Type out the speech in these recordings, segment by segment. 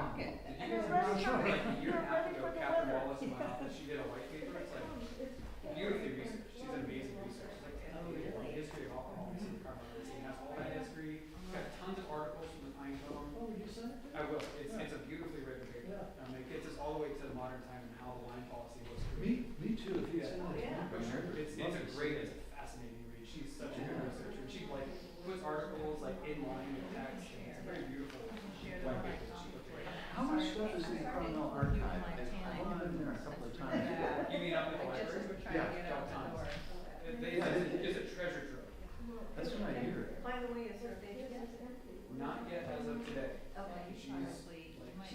rocket. Did you guys remember like a year and a half ago, Catherine Wallace in my office, she did a white paper. It's like beautifully researched. She's an amazing researcher. It's like 10 pages on the history of alcohol. It's in Carmel-by-the-Sea. It has all that history. It's got tons of articles from the pine cone. Oh, would you send it? I will. It's a beautifully written paper. Yeah. It gets us all the way to the modern time and how the wine policy was created. Me too, if you send it. For sure. It's a fascinating read. She's such a good researcher. She like puts articles like in line with text. It's a very beautiful white paper that she put together. How much stuff is in the Carmel archive? I've only been there a couple of times. You mean up at the library? Yeah. Tons. It's a treasure trove. That's what I hear. By the way, is her date empty? Not yet as of today. Okay. She's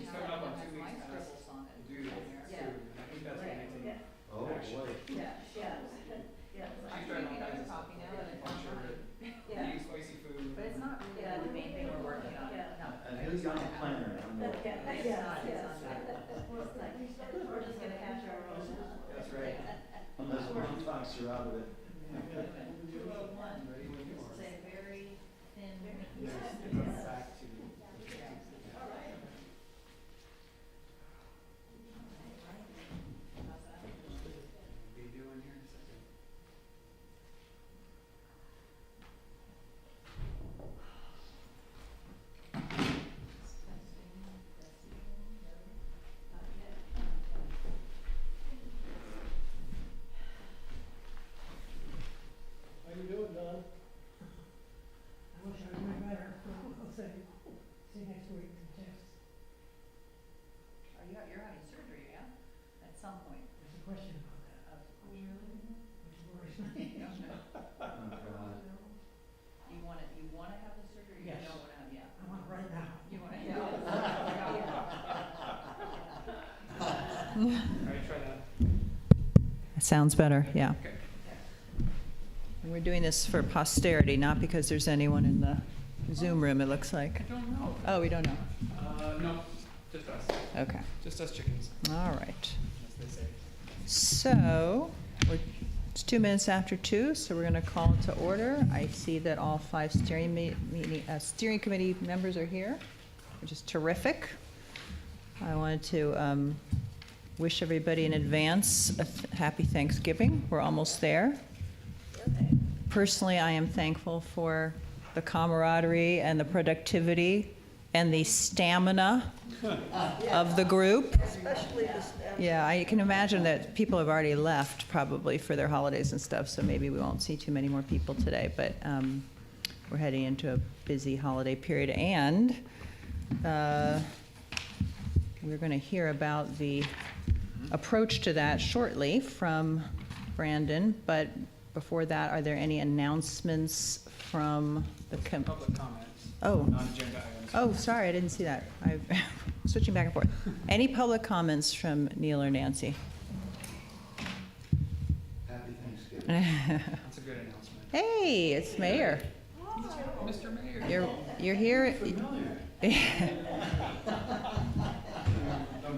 coming up on 2 weeks past due soon. Yeah. I think that's the next thing. Oh, boy. Yeah, yeah. She's trying all kinds of stuff. Eating spicy food. But it's not really the main thing we're working on. A new young planner. We're just gonna catch our own. That's right. Unless one talks her out of it. 201. Ready when you are. It's a very thin. It's back to. Be doing here in a second. How you doing, Don? I wish I knew better. I'll say, see you next week. Text. You're having surgery, yeah? At some point. There's a question about that. Which worries me. Oh, God. You wanna have the surgery, or you Yes. don't wanna have, yeah? I want it right now. You wanna, All right, try that. It sounds better, yeah. Okay. And we're doing this for posterity, not because there's anyone in the Zoom room, it looks like. I don't know. Oh, we don't know. No, just us. Okay, Just us chickens, all right. as they say. So, it's 2 minutes after 2, so we're going to call it to order. I see that all 5 steering committee members are here, which is terrific. I wanted to wish everybody in advance a happy Thanksgiving. We're almost there. Personally, I am thankful for the camaraderie and the productivity and the stamina of the group. Especially this. Yeah, I can imagine that people have already left probably for their holidays and stuff, so maybe we won't see too many more people today, but we're heading into a busy holiday period, and we're going to hear about the approach to that shortly from Brandon, but before that, are there any announcements from the Public comments. Oh. Non-agenda items. Oh, sorry, I didn't see that. I'm switching back and forth. Any public comments from Neil or Nancy? Happy Thanksgiving. That's a good announcement. Hey, it's Mayor. Mr. Mayor. You're here. Don't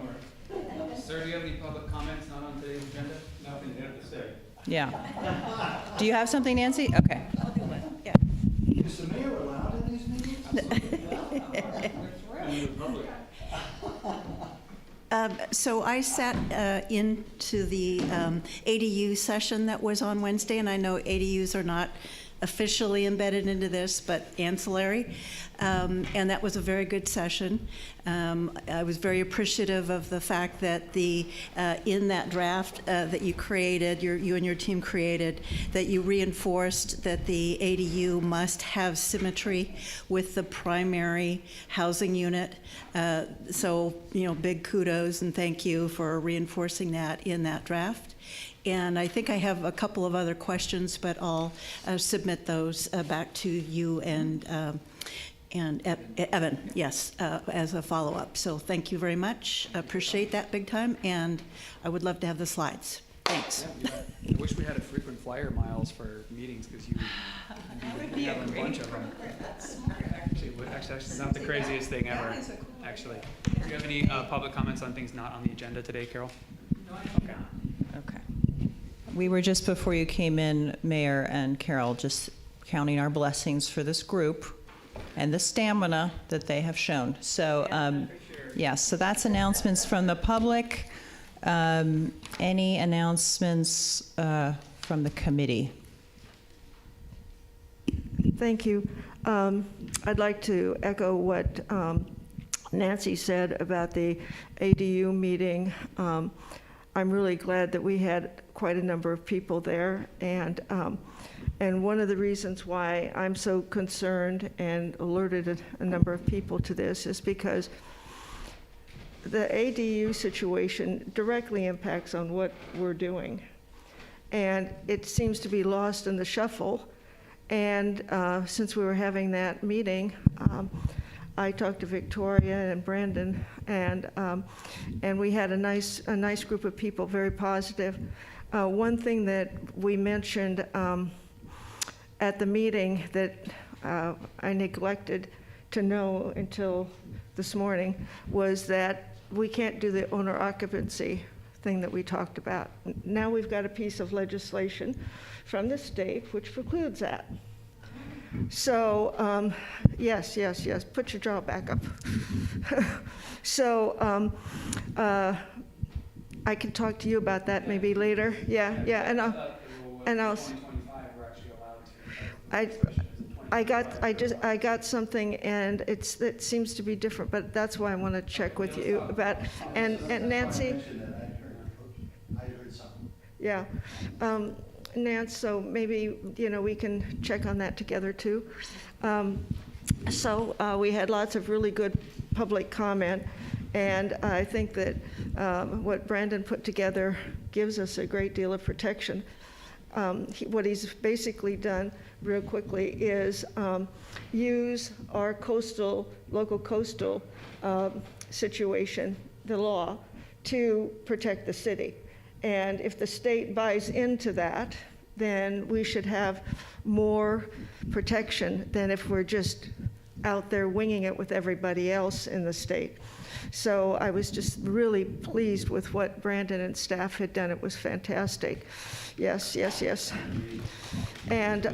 worry. Sir, do you have any public comments not on today's agenda? Nothing to have to say. Yeah. Do you have something, Nancy? Okay. I'll do it, yeah. Is the mayor allowed in these meetings? So I sat into the ADU session that was on Wednesday, and I know ADUs are not officially embedded into this, but ancillary. And that was a very good session. I was very appreciative of the fact that in that draft that you created, you and your team created, that you reinforced that the ADU must have symmetry with the primary housing unit. So, big kudos and thank you for reinforcing that in that draft. And I think I have a couple of other questions, but I'll submit those back to you and Evan, yes, as a follow-up. So thank you very much. Appreciate that big time, and I would love to have the slides. Thanks. I wish we had a frequent flyer miles for meetings because you have a bunch of them. Actually, it's not the craziest thing ever. Actually, do you have any public comments on things not on the agenda today, Carol? No, okay. Okay. We were just before you came in, Mayor and Carol, just counting our blessings for this group and the stamina that they have shown. So Yes, so that's announcements from the public. Any announcements from the committee? Thank you. I'd like to echo what Nancy said about the ADU meeting. I'm really glad that we had quite a number of people there, and one of the reasons why I'm so concerned and alerted a number of people to this is because the ADU situation directly impacts on what we're doing, and it seems to be lost in the shuffle. And since we were having that meeting, I talked to Victoria and Brandon, and we had a nice group of people, very positive. One thing that we mentioned at the meeting that I neglected to know until this morning was that we can't do the owner occupancy thing that we talked about. Now we've got a piece of legislation from the state which precludes that. So, yes, put your jaw back up. So, I can talk to you about that maybe later. Yeah, and I'll. 2025, we're actually allowed to. I got something, and it seems to be different, but that's why I want to check with you about, and Nancy. I heard something. Yeah. Nance, so maybe, we can check on that together too. So we had lots of really good public comment, and I think that what Brandon put together gives us a great deal of protection. What he's basically done real quickly is use our local coastal situation, the law, to protect the city. And if the state buys into that, then we should have more protection than if we're just out there winging it with everybody else in the state. So I was just really pleased with what Brandon and staff had done. It was fantastic. Yes. And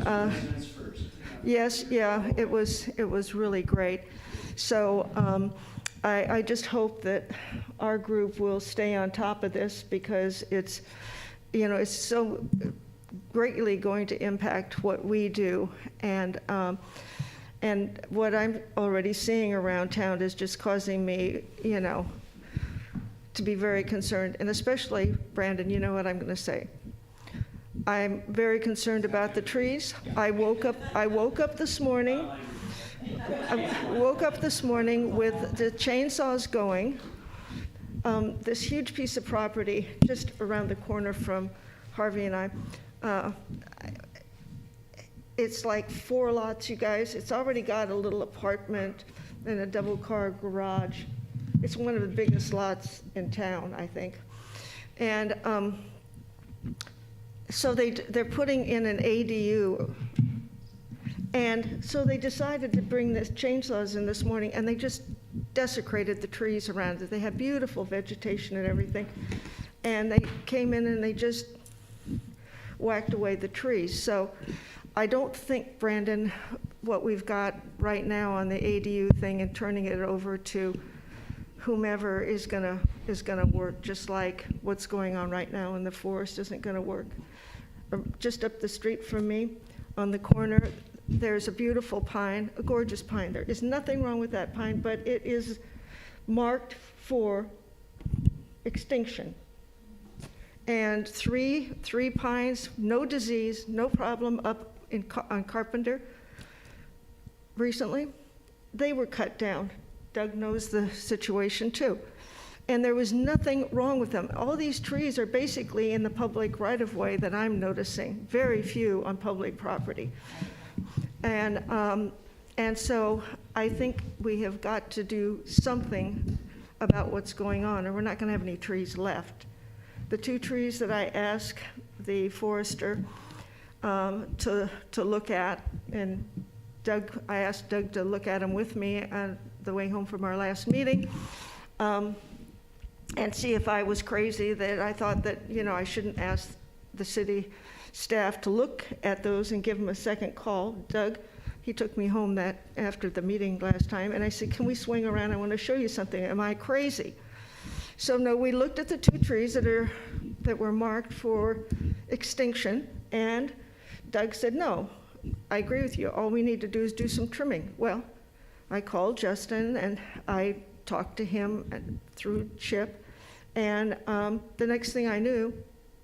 yes, yeah, it was really great. So I just hope that our group will stay on top of this, because it's so greatly going to impact what we do. And what I'm already seeing around town is just causing me, to be very concerned. And especially, Brandon, you know what I'm going to say. I'm very concerned about the trees. I woke up this morning. I woke up this morning with the chainsaws going. This huge piece of property just around the corner from Harvey and I. It's like 4 lots, you guys. It's already got a little apartment and a double-car garage. It's one of the biggest lots in town, I think. And so they're putting in an ADU. And so they decided to bring the chainsaws in this morning, and they just desecrated the trees around it. They had beautiful vegetation and everything. And they came in and they just whacked away the trees. So I don't think, Brandon, what we've got right now on the ADU thing and turning it over to whomever is gonna work, just like what's going on right now in the forest isn't gonna work. Just up the street from me, on the corner, there's a beautiful pine, a gorgeous pine. There is nothing wrong with that pine, but it is marked for extinction. And three pines, no disease, no problem, up on Carpenter recently. They were cut down. Doug knows the situation too. And there was nothing wrong with them. All these trees are basically in the public right-of-way that I'm noticing, very few on public property. And so I think we have got to do something about what's going on, or we're not going to have any trees left. The 2 trees that I asked the forester to look at, and I asked Doug to look at them with me on the way home from our last meeting, and see if I was crazy that I thought that, I shouldn't ask the city staff to look at those and give them a second call. Doug, he took me home after the meeting last time, and I said, can we swing around? I want to show you something. Am I crazy? So no, we looked at the 2 trees that were marked for extinction, and Doug said, no, I agree with you. All we need to do is do some trimming. Well, I called Justin, and I talked to him through Chip, and the next thing I knew,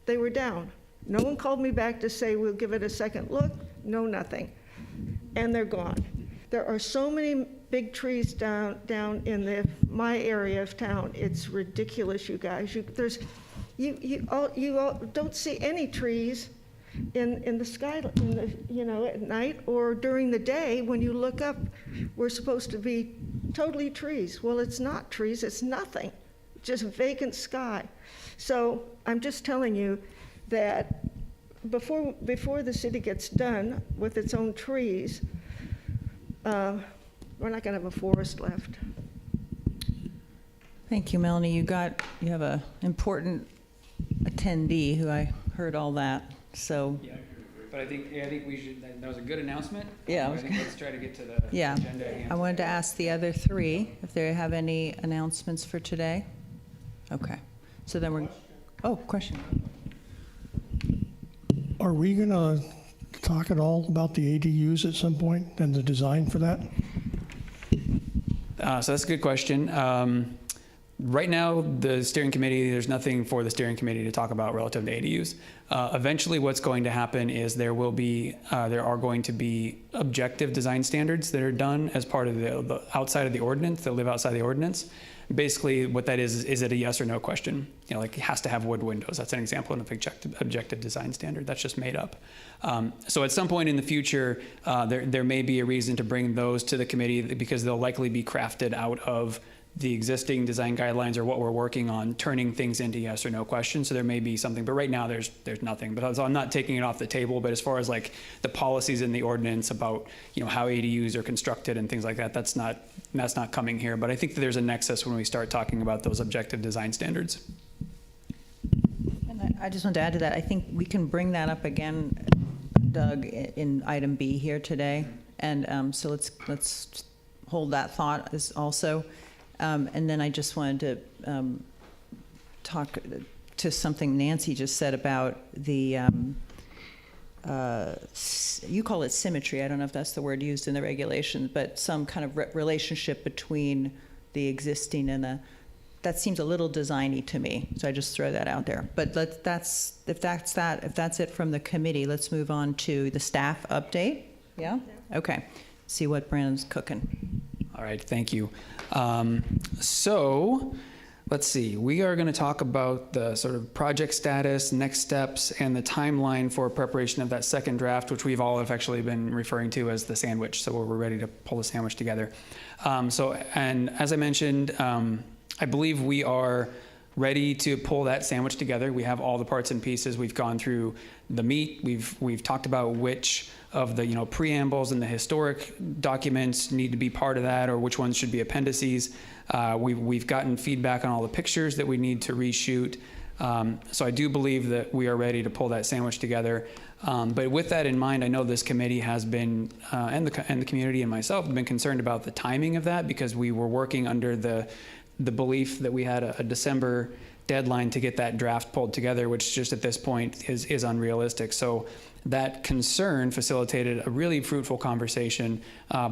they were down. No one called me back to say, we'll give it a second look. No, nothing. And they're gone. There are so many big trees down in my area of town. It's ridiculous, you guys. You all don't see any trees in the sky, at night or during the day. When you look up, we're supposed to be totally trees. Well, it's not trees. It's nothing. Just vacant sky. So I'm just telling you that before the city gets done with its own trees, we're not going to have a forest left. Thank you, Melanie. You have a important attendee who I heard all that, so. Yeah, but I think we should, that was a good announcement. Yeah. I think let's try to get to the Yeah. agenda at hand. I wanted to ask the other 3 if they have any announcements for today. Okay. So then question. Are we gonna talk at all about the ADUs at some point and the design for that? So that's a good question. Right now, the steering committee, there's nothing for the steering committee to talk about relative to ADUs. Eventually, what's going to happen is there are going to be objective design standards that are done as part of the outside of the ordinance, that live outside the ordinance. Basically, what that is it a yes or no question? Like it has to have wood windows. That's an example of an objective design standard. That's just made up. So at some point in the future, there may be a reason to bring those to the committee because they'll likely be crafted out of the existing design guidelines or what we're working on, turning things into yes or no questions. So there may be something, but right now there's nothing. But so I'm not taking it off the table. But as far as like the policies in the ordinance about how ADUs are constructed and things like that, that's not coming here. But I think that there's a nexus when we start talking about those objective design standards. And I just want to add to that. I think we can bring that up again, Doug, in item B here today. And so let's hold that thought as also. And then I just wanted to talk to something Nancy just said about the, you call it symmetry. I don't know if that's the word used in the regulations, but some kind of relationship between the existing and that seems a little designy to me. So I just throw that out there. But if that's it from the committee, let's move on to the staff update. Yeah? Okay. See what Brandon's cooking. All right, thank you. So let's see, we are going to talk about the sort of project status, next steps, and the timeline for preparation of that second draft, which we've all have actually been referring to as the sandwich. So we're ready to pull the sandwich together. And as I mentioned, I believe we are ready to pull that sandwich together. We have all the parts and pieces. We've gone through the meat. We've talked about which of the preambles and the historic documents need to be part of that, or which ones should be appendices. We've gotten feedback on all the pictures that we need to reshoot. So I do believe that we are ready to pull that sandwich together. But with that in mind, I know this committee has been, and the community and myself have been concerned about the timing of that, because we were working under the belief that we had a December deadline to get that draft pulled together, which just at this point is unrealistic. So that concern facilitated a really fruitful conversation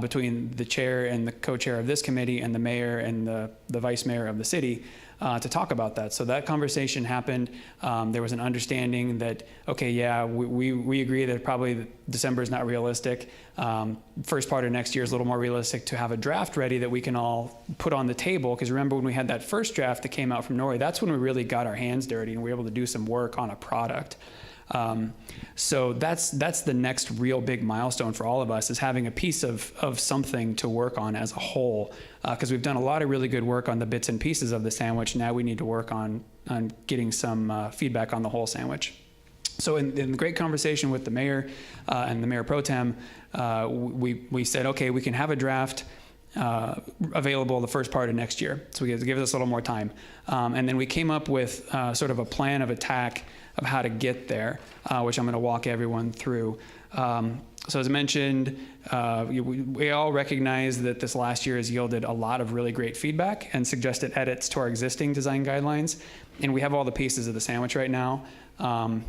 between the chair and the co-chair of this committee and the mayor and the vice mayor of the city to talk about that. So that conversation happened. There was an understanding that, okay, yeah, we agree that probably December is not realistic. First part of next year is a little more realistic to have a draft ready that we can all put on the table. Because remember when we had that first draft that came out from Norway, that's when we really got our hands dirty and we were able to do some work on a product. So that's the next real big milestone for all of us, is having a piece of something to work on as a whole, because we've done a lot of really good work on the bits and pieces of the sandwich. Now we need to work on getting some feedback on the whole sandwich. So in the great conversation with the mayor and the mayor pro tem, we said, okay, we can have a draft available the first part of next year. So it gives us a little more time. And then we came up with sort of a plan of attack of how to get there, which I'm going to walk everyone through. So as I mentioned, we all recognize that this last year has yielded a lot of really great feedback and suggested edits to our existing design guidelines. And we have all the pieces of the sandwich right now.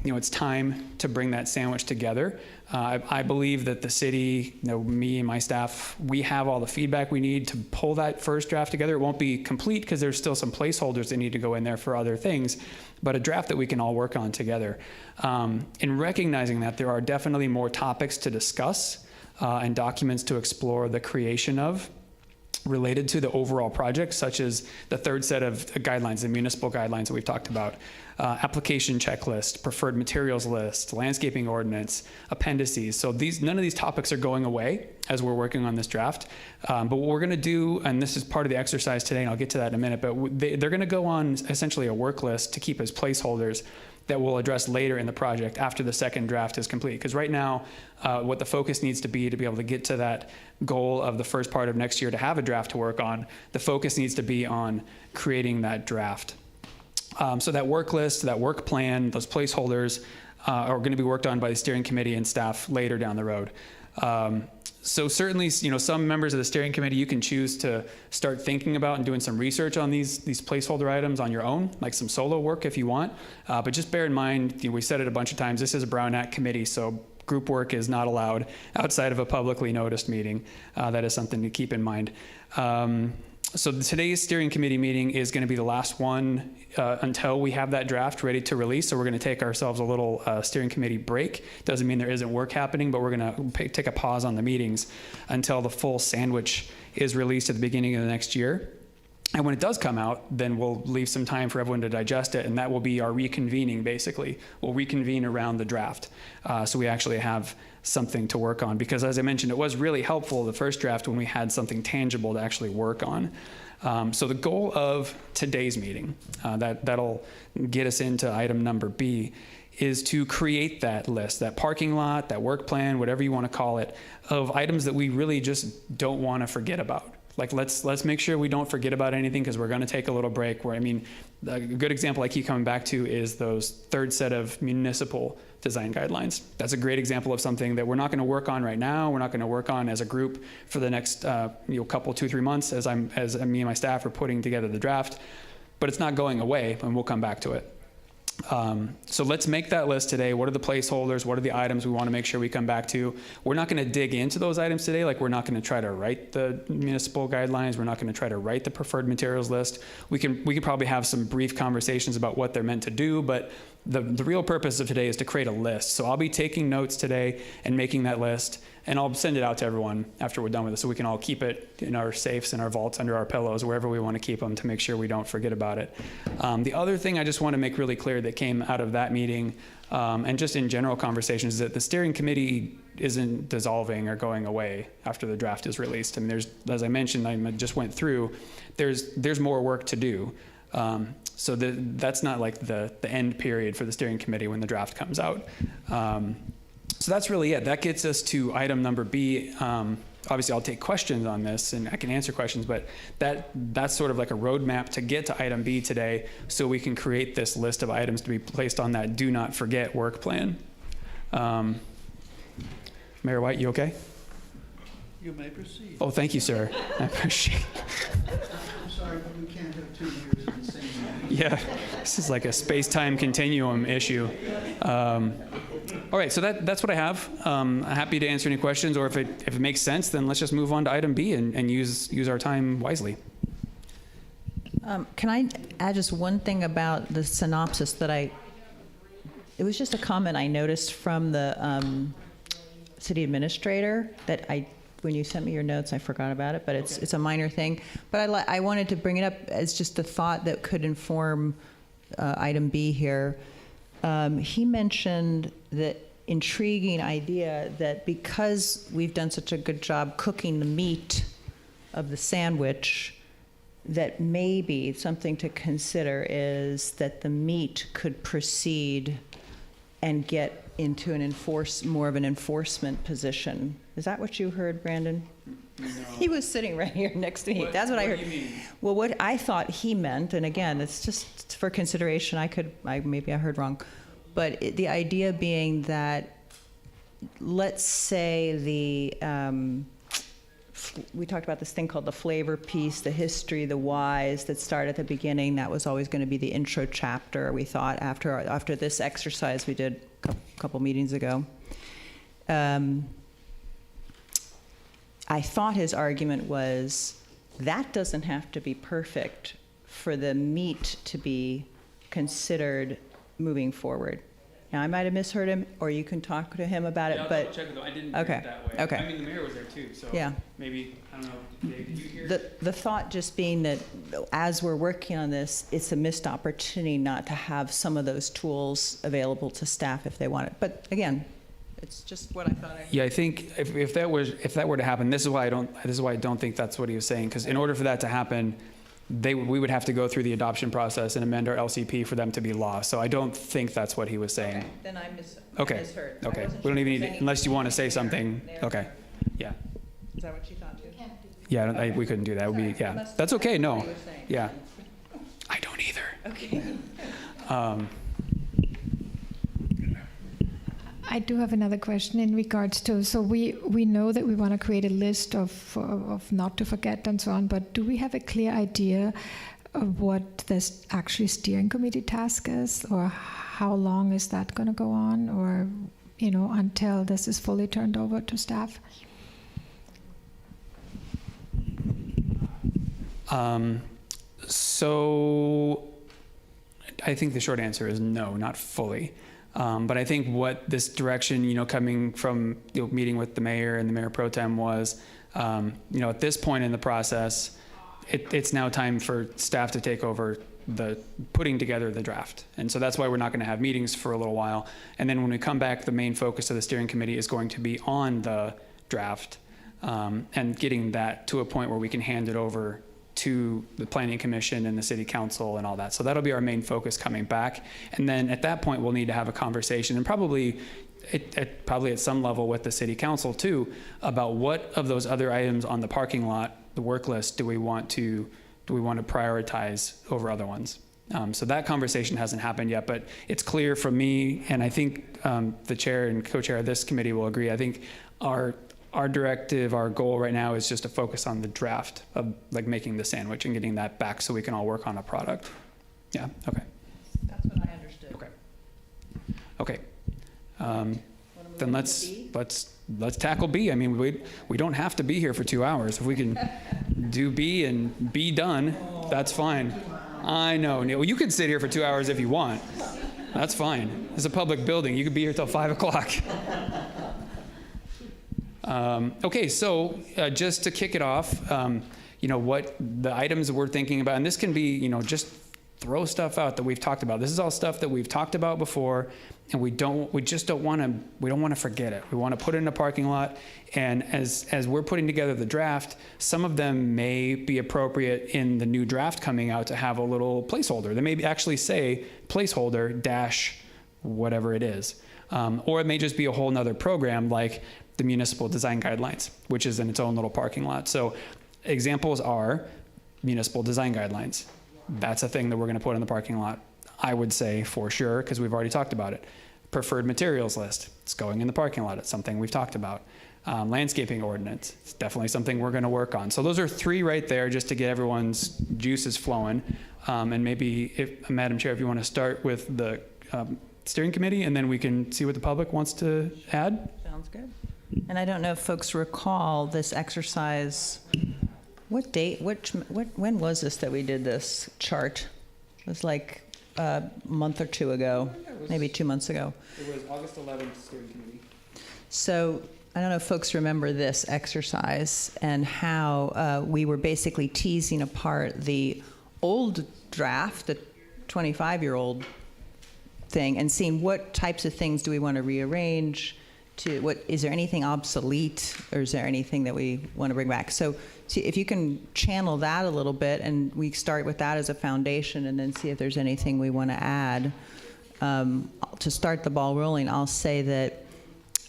It's time to bring that sandwich together. I believe that the city, me and my staff, we have all the feedback we need to pull that first draft together. It won't be complete because there's still some placeholders that need to go in there for other things, but a draft that we can all work on together. In recognizing that there are definitely more topics to discuss and documents to explore the creation of related to the overall project, such as the third set of guidelines, the municipal guidelines that we've talked about, application checklist, preferred materials list, landscaping ordinance, appendices. So none of these topics are going away as we're working on this draft. But what we're going to do, and this is part of the exercise today, and I'll get to that in a minute, but they're going to go on essentially a work list to keep as placeholders that we'll address later in the project after the second draft is complete. Because right now, what the focus needs to be able to get to that goal of the first part of next year to have a draft to work on, the focus needs to be on creating that draft. So that work list, that work plan, those placeholders are going to be worked on by the steering committee and staff later down the road. So certainly, some members of the steering committee, you can choose to start thinking about and doing some research on these placeholder items on your own, like some solo work if you want. But just bear in mind, we said it a bunch of times, this is a Brown Act committee, so group work is not allowed outside of a publicly noticed meeting. That is something to keep in mind. So today's steering committee meeting is going to be the last one until we have that draft ready to release. So we're going to take ourselves a little steering committee break. Doesn't mean there isn't work happening, but we're going to take a pause on the meetings until the full sandwich is released at the beginning of the next year. And when it does come out, then we'll leave some time for everyone to digest it, and that will be our reconvening, basically. We'll reconvene around the draft. So we actually have something to work on, because as I mentioned, it was really helpful, the first draft, when we had something tangible to actually work on. So the goal of today's meeting, that'll get us into item number B, is to create that list, that parking lot, that work plan, whatever you want to call it, of items that we really just don't want to forget about. Like, let's make sure we don't forget about anything, because we're going to take a little break. A good example I keep coming back to is those third set of municipal design guidelines. That's a great example of something that we're not going to work on right now. We're not going to work on as a group for the next couple, 2-3 months as me and my staff are putting together the draft. But it's not going away, and we'll come back to it. So let's make that list today. What are the placeholders? What are the items we want to make sure we come back to? We're not going to dig into those items today. Like, we're not going to try to write the municipal guidelines. We're not going to try to write the preferred materials list. We could probably have some brief conversations about what they're meant to do, but the real purpose of today is to create a list. So I'll be taking notes today and making that list, and I'll send it out to everyone after we're done with it, so we can all keep it in our safes and our vaults under our pillows, wherever we want to keep them, to make sure we don't forget about it. The other thing I just want to make really clear that came out of that meeting, and just in general conversations, is that the steering committee isn't dissolving or going away after the draft is released. I mean, as I mentioned, I just went through, there's more work to do. So that's not like the end period for the steering committee when the draft comes out. So that's really it. That gets us to item number B. Obviously, I'll take questions on this, and I can answer questions, but that's sort of like a roadmap to get to item B today, so we can create this list of items to be placed on that do not forget work plan. Mayor White, you okay? You may proceed. Oh, thank you, sir. I appreciate it. I'm sorry, but we can't have 2 years in the same meeting. Yeah, this is like a space-time continuum issue. All right, so that's what I have. I'm happy to answer any questions, or if it makes sense, then let's just move on to item B and use our time wisely. Can I add just one thing about the synopsis it was just a comment I noticed from the city administrator that when you sent me your notes, I forgot about it, but it's a minor thing. But I wanted to bring it up as just a thought that could inform item B here. He mentioned the intriguing idea that because we've done such a good job cooking the meat of the sandwich, that maybe something to consider is that the meat could proceed and get into more of an enforcement position. Is that what you heard, Brandon? No. He was sitting right here next to me. That's what I heard. What do you mean? Well, what I thought he meant, and again, it's just for consideration, maybe I heard wrong, but the idea being that let's say we talked about this thing called the flavor piece, the history, the whys that start at the beginning. That was always going to be the intro chapter, we thought, after this exercise we did a couple meetings ago. I thought his argument was that doesn't have to be perfect for the meat to be considered moving forward. Now, I might have misheard him, or you can talk to him about it, I'll but double check it though. I didn't hear okay, it that way. okay. I mean, the mayor was there too, so Yeah. maybe, I don't know, Dave, did you hear it? the thought just being that as we're working on this, it's a missed opportunity not to have some of those tools available to staff if they want it. But again, it's just what I thought. Yeah, I think if that were to happen, this is why I don't think that's what he was saying, because in order for that to happen, we would have to go through the adoption process and amend our LCP for them to be law. So I don't think that's what he was saying. Okay, then I Okay. misheard. I Okay, wasn't we don't sure even if need, there's unless you anything want to say there- something. there. Okay, yeah. Is that what you thought too? Yeah, we couldn't do that. It would be, Sorry, yeah. must- That's okay, I no. know what you were saying. Yeah. I don't either. Okay. I do have another question in regards to, so we know that we want to create a list of not to forget and so on, but do we have a clear idea of what this actually steering committee task is, or how long is that going to go on, or, until this is fully turned over to staff? So I think the short answer is no, not fully. But I think what this direction, coming from meeting with the mayor and the mayor pro tem was, at this point in the process, it's now time for staff to take over the putting together the draft. And so that's why we're not going to have meetings for a little while. And then when we come back, the main focus of the steering committee is going to be on the draft and getting that to a point where we can hand it over to the planning commission and the city council and all that. So that'll be our main focus coming back. And then at that point, we'll need to have a conversation, and probably at some level with the city council too, about what of those other items on the parking lot, the work list, do we want to prioritize over other ones. So that conversation hasn't happened yet, but it's clear from me, and I think the chair and co-chair of this committee will agree. I think our directive, our goal right now is just to focus on the draft of making the sandwich and getting that back so we can all work on a product. Yeah, okay. That's what I understood. Okay. Then let's tackle B. I mean, we don't have to be here for 2 hours. If we can do B and be done, that's fine. I know, Neil. You can sit here for 2 hours if you want. That's fine. It's a public building. You could be here till 5 o'clock. Okay, so just to kick it off, what the items we're thinking about, and this can be, just throw stuff out that we've talked about. This is all stuff that we've talked about before, and we don't want to forget it. We want to put it in a parking lot, and as we're putting together the draft, some of them may be appropriate in the new draft coming out to have a little placeholder. They may actually say placeholder dash whatever it is. Or it may just be a whole nother program like the municipal design guidelines, which is in its own little parking lot. So examples are municipal design guidelines. That's a thing that we're going to put in the parking lot, I would say, for sure, because we've already talked about it. Preferred materials list, it's going in the parking lot. It's something we've talked about. Landscaping ordinance, it's definitely something we're going to work on. So those are 3 right there just to get everyone's juices flowing. And maybe, if Madam Chair, if you want to start with the steering committee, and then we can see what the public wants to add. Sounds good. And I don't know if folks recall this exercise. What date, when was this that we did this chart? It was like a month or 2 ago, maybe 2 months ago. It was August 11th steering committee. So I don't know if folks remember this exercise and how we were basically teasing apart the old draft, the 25-year-old thing, and seeing what types of things do we want to rearrange. Is there anything obsolete, or is there anything that we want to bring back? So if you can channel that a little bit, and we start with that as a foundation, and then see if there's anything we want to add. To start the ball rolling, I'll say that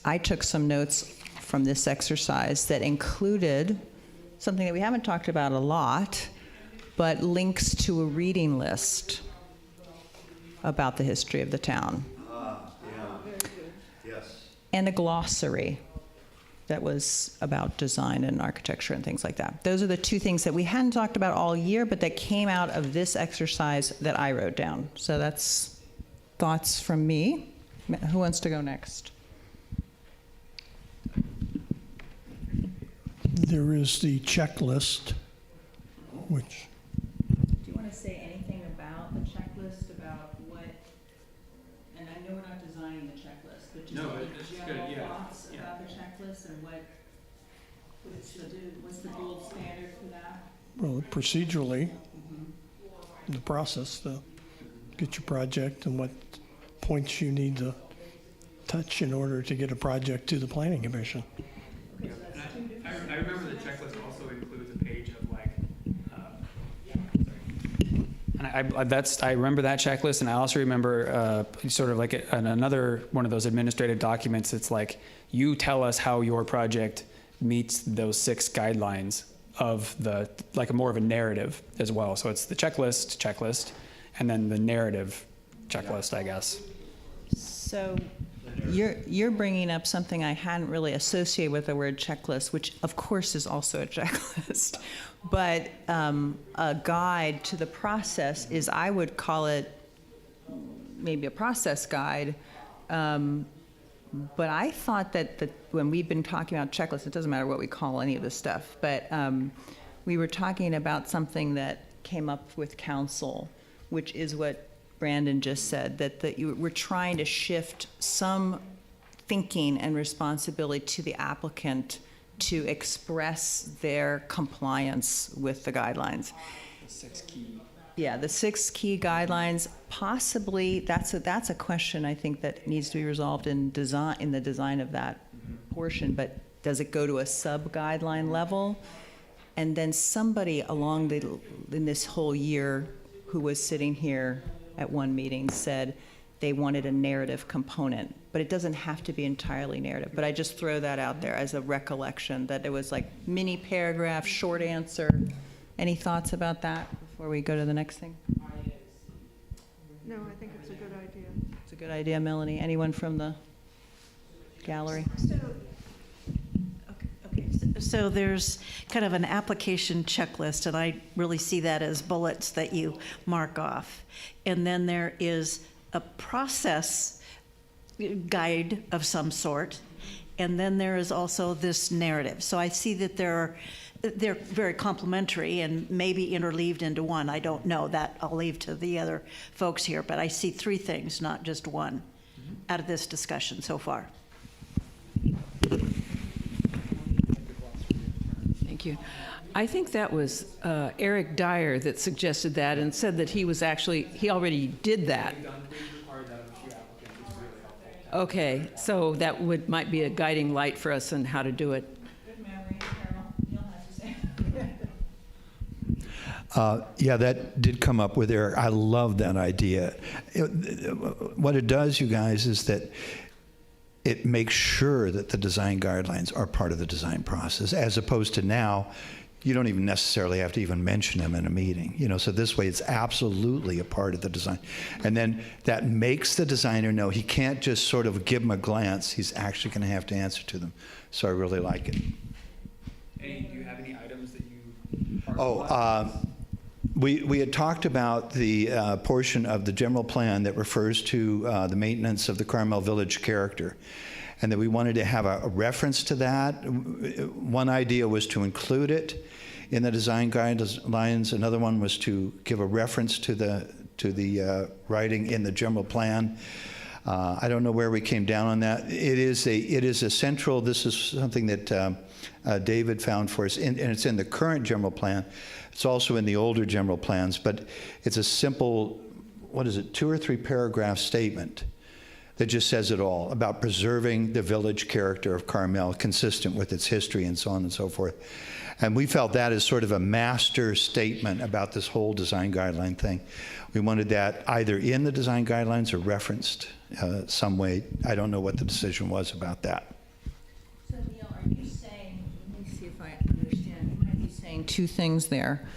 I took some notes from this exercise that included something that we haven't talked about a lot, but links to a reading list about the history of the town. Yeah. Yes. and a glossary that was about design and architecture and things like that. Those are the two things that we hadn't talked about all year, but that came out of this exercise that I wrote down. So that's thoughts from me. Who wants to go next? There is the checklist, which, Do you want to say anything about the checklist, about what, and I know we're not designing the checklist, but just No, any it's good, general yeah, thoughts yeah. about the checklist and what's the gold standard for that? well, procedurally, the process to get your project and what points you need to touch in order to get a project to the planning commission. Yeah. And I remember the checklist also includes a page of like, and I remember that checklist, and I also remember sort of like another one of those administrative documents. It's like, you tell us how your project meets those 6 guidelines of the, like more of a narrative as well. So it's the checklist, and then the narrative checklist, I guess. So you're bringing up something I hadn't really associated with the word checklist, which of course is also a checklist, but a guide to the process is, I would call it maybe a process guide. But I thought that when we've been talking about checklists, it doesn't matter what we call any of this stuff, but we were talking about something that came up with council, which is what Brandon just said, that we're trying to shift some thinking and responsibility to the applicant to express their compliance with the guidelines. The 6 key. Yeah, the 6 key guidelines, possibly, that's a question I think that needs to be resolved in the design of that portion, but does it go to a sub-guideline level? And then somebody in this whole year who was sitting here at one meeting said they wanted a narrative component, but it doesn't have to be entirely narrative. But I just throw that out there as a recollection, that it was like mini paragraph, short answer. Any thoughts about that before we go to the next thing? No, I think it's a good idea. It's a good idea, Melanie. Anyone from the gallery? So there's kind of an application checklist, and I really see that as bullets that you mark off. And then there is a process guide of some sort, and then there is also this narrative. So I see that they're very complementary and maybe interleaved into one. I don't know. That I'll leave to the other folks here, but I see 3 things, not just one, out of this discussion so far. Thank you. I think that was Eric Dyer that suggested that and said that he already did that. Okay, so that might be a guiding light for us on how to do it. Good memory, Carol. You don't have to say. Yeah, that did come up with Eric. I love that idea. What it does, you guys, is that it makes sure that the design guidelines are part of the design process, as opposed to now, you don't even necessarily have to even mention them in a meeting. So this way it's absolutely a part of the design. And then that makes the designer know he can't just sort of give them a glance, he's actually going to have to answer to them. So I really like it. Do you have any items that you... We had talked about the portion of the general plan that refers to the maintenance of the Carmel Village character, and that we wanted to have a reference to that. One idea was to include it in the design guidelines. Another one was to give a reference to the writing in the general plan. I don't know where we came down on that. It is a central. This is something that David found for us, and it's in the current general plan. It's also in the older general plans, but it's a simple, 2 or 3 paragraph statement that just says it all about preserving the village character of Carmel, consistent with its history and so on and so forth. And we felt that as sort of a master statement about this whole design guideline thing. We wanted that either in the design guidelines or referenced some way. I don't know what the decision was about that. So Neil, are you saying, let me see if I understand, you might be saying 2 things there.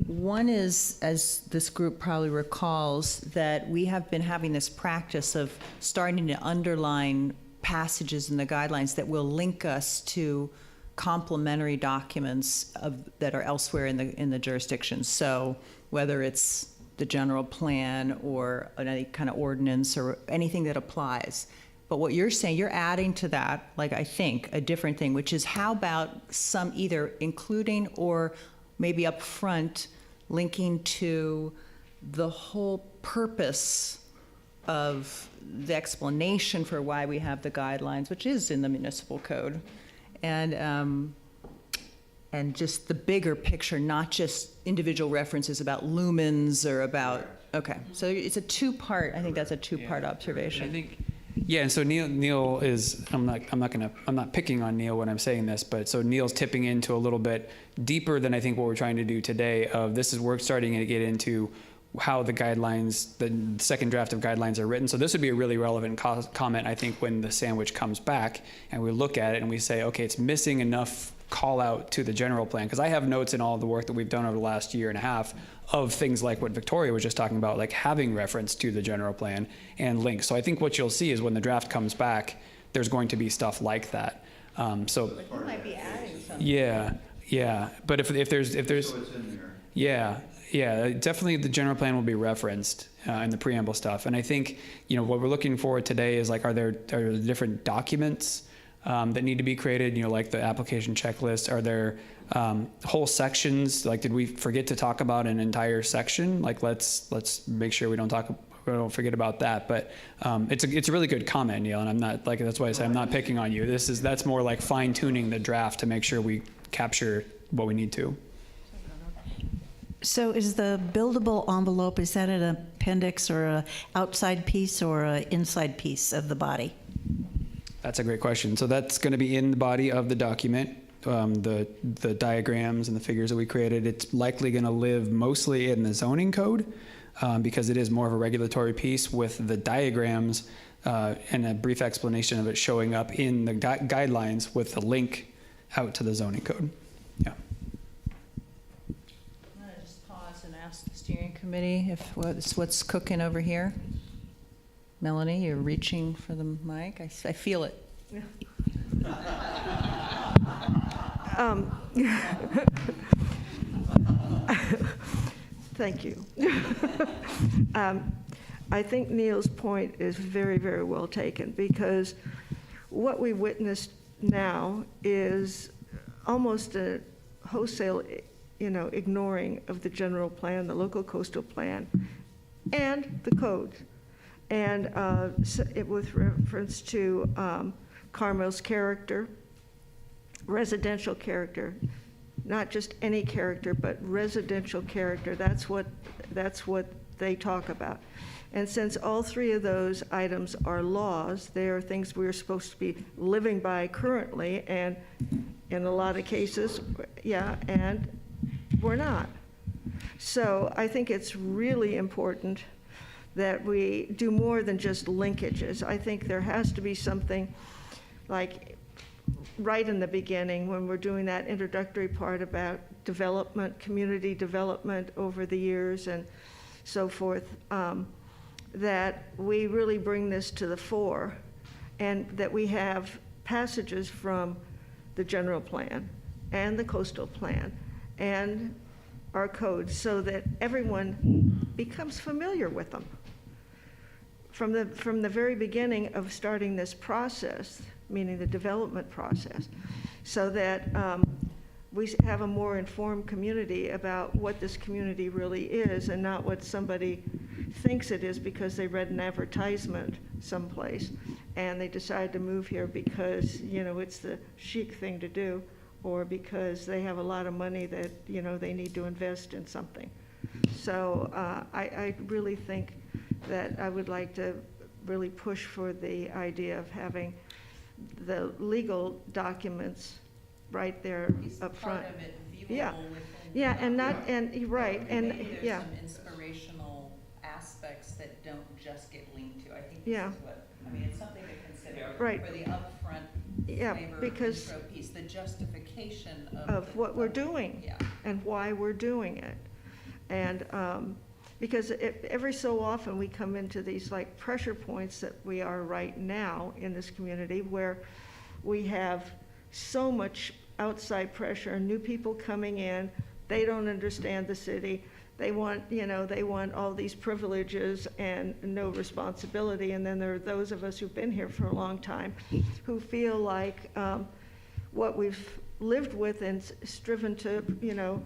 One is, as this group probably recalls, that we have been having this practice of starting to underline passages in the guidelines that will link us to complementary documents that are elsewhere in the jurisdictions. So whether it's the general plan or any kind of ordinance or anything that applies. But what you're saying, you're adding to that, like I think, a different thing, which is how about some either including or maybe up front linking to the whole purpose of the explanation for why we have the guidelines, which is in the municipal code, and just the bigger picture, not just individual references about lumens or about. Okay, so it's a two-part. I think that's a two-part observation. I think. Yeah, and so Neil is, I'm not picking on Neil when I'm saying this, but so Neil's tipping into a little bit deeper than I think what we're trying to do today of this is we're starting to get into how the guidelines, the second draft of guidelines are written. So this would be a really relevant comment, I think, when the sandwich comes back and we look at it and we say, okay, it's missing enough call out to the general plan. Because I have notes in all the work that we've done over the last year and a half of things like what Victoria was just talking about, like having reference to the general plan and links. So I think what you'll see is when the draft comes back, there's going to be stuff like that. So You might be adding something. yeah. But if there's So it's in there. yeah, definitely the general plan will be referenced in the preamble stuff. And I think, what we're looking for today is like, are there different documents that need to be created, like the application checklist? Are there whole sections? Like, did we forget to talk about an entire section? Like, let's make sure we don't forget about that. But it's a really good comment, Neil, and I'm not, like, that's why I say I'm not picking on you. That's more like fine tuning the draft to make sure we capture what we need to. So is the buildable envelope, is that an appendix or a outside piece or an inside piece of the body? That's a great question. So that's going to be in the body of the document, the diagrams and the figures that we created. It's likely going to live mostly in the zoning code because it is more of a regulatory piece with the diagrams and a brief explanation of it showing up in the guidelines with the link out to the zoning code. Yeah. I'm going to just pause and ask the steering committee if what's cooking over here. Melanie, you're reaching for the mic. I feel it. Thank you. I think Neil's point is very, very well taken, because what we witnessed now is almost a wholesale, ignoring of the general plan, the local coastal plan, and the code. And with reference to Carmel's character, residential character, not just any character, but residential character. That's what they talk about. And since all three of those items are laws, they are things we're supposed to be living by currently, and in a lot of cases, and we're not. So I think it's really important that we do more than just linkages. I think there has to be something like right in the beginning when we're doing that introductory part about development, community development over the years and so forth, that we really bring this to the fore, and that we have passages from the general plan and the coastal plan and our codes so that everyone becomes familiar with them. From the very beginning of starting this process, meaning the development process, so that we have a more informed community about what this community really is and not what somebody thinks it is because they read an advertisement someplace and they decide to move here because, it's the chic thing to do, or because they have a lot of money that, they need to invest in something. So I really think that I would like to really push for the idea of having the legal documents right there up front. Part of it viewable Yeah. within Yeah, the and not, document. and, right, and, Maybe there's yeah, some inspirational aspects that don't just get linked to. I think Yeah. this is it's something to consider. Right. For the upfront Yeah, flavor because intro piece, the justification of what we're doing. Yeah. And why we're doing it. And, because every so often we come into these like pressure points that we are right now in this community where we have so much outside pressure, new people coming in, they don't understand the city. They want, they want all these privileges and no responsibility. And then there are those of us who've been here for a long time who feel like what we've lived with and striven to,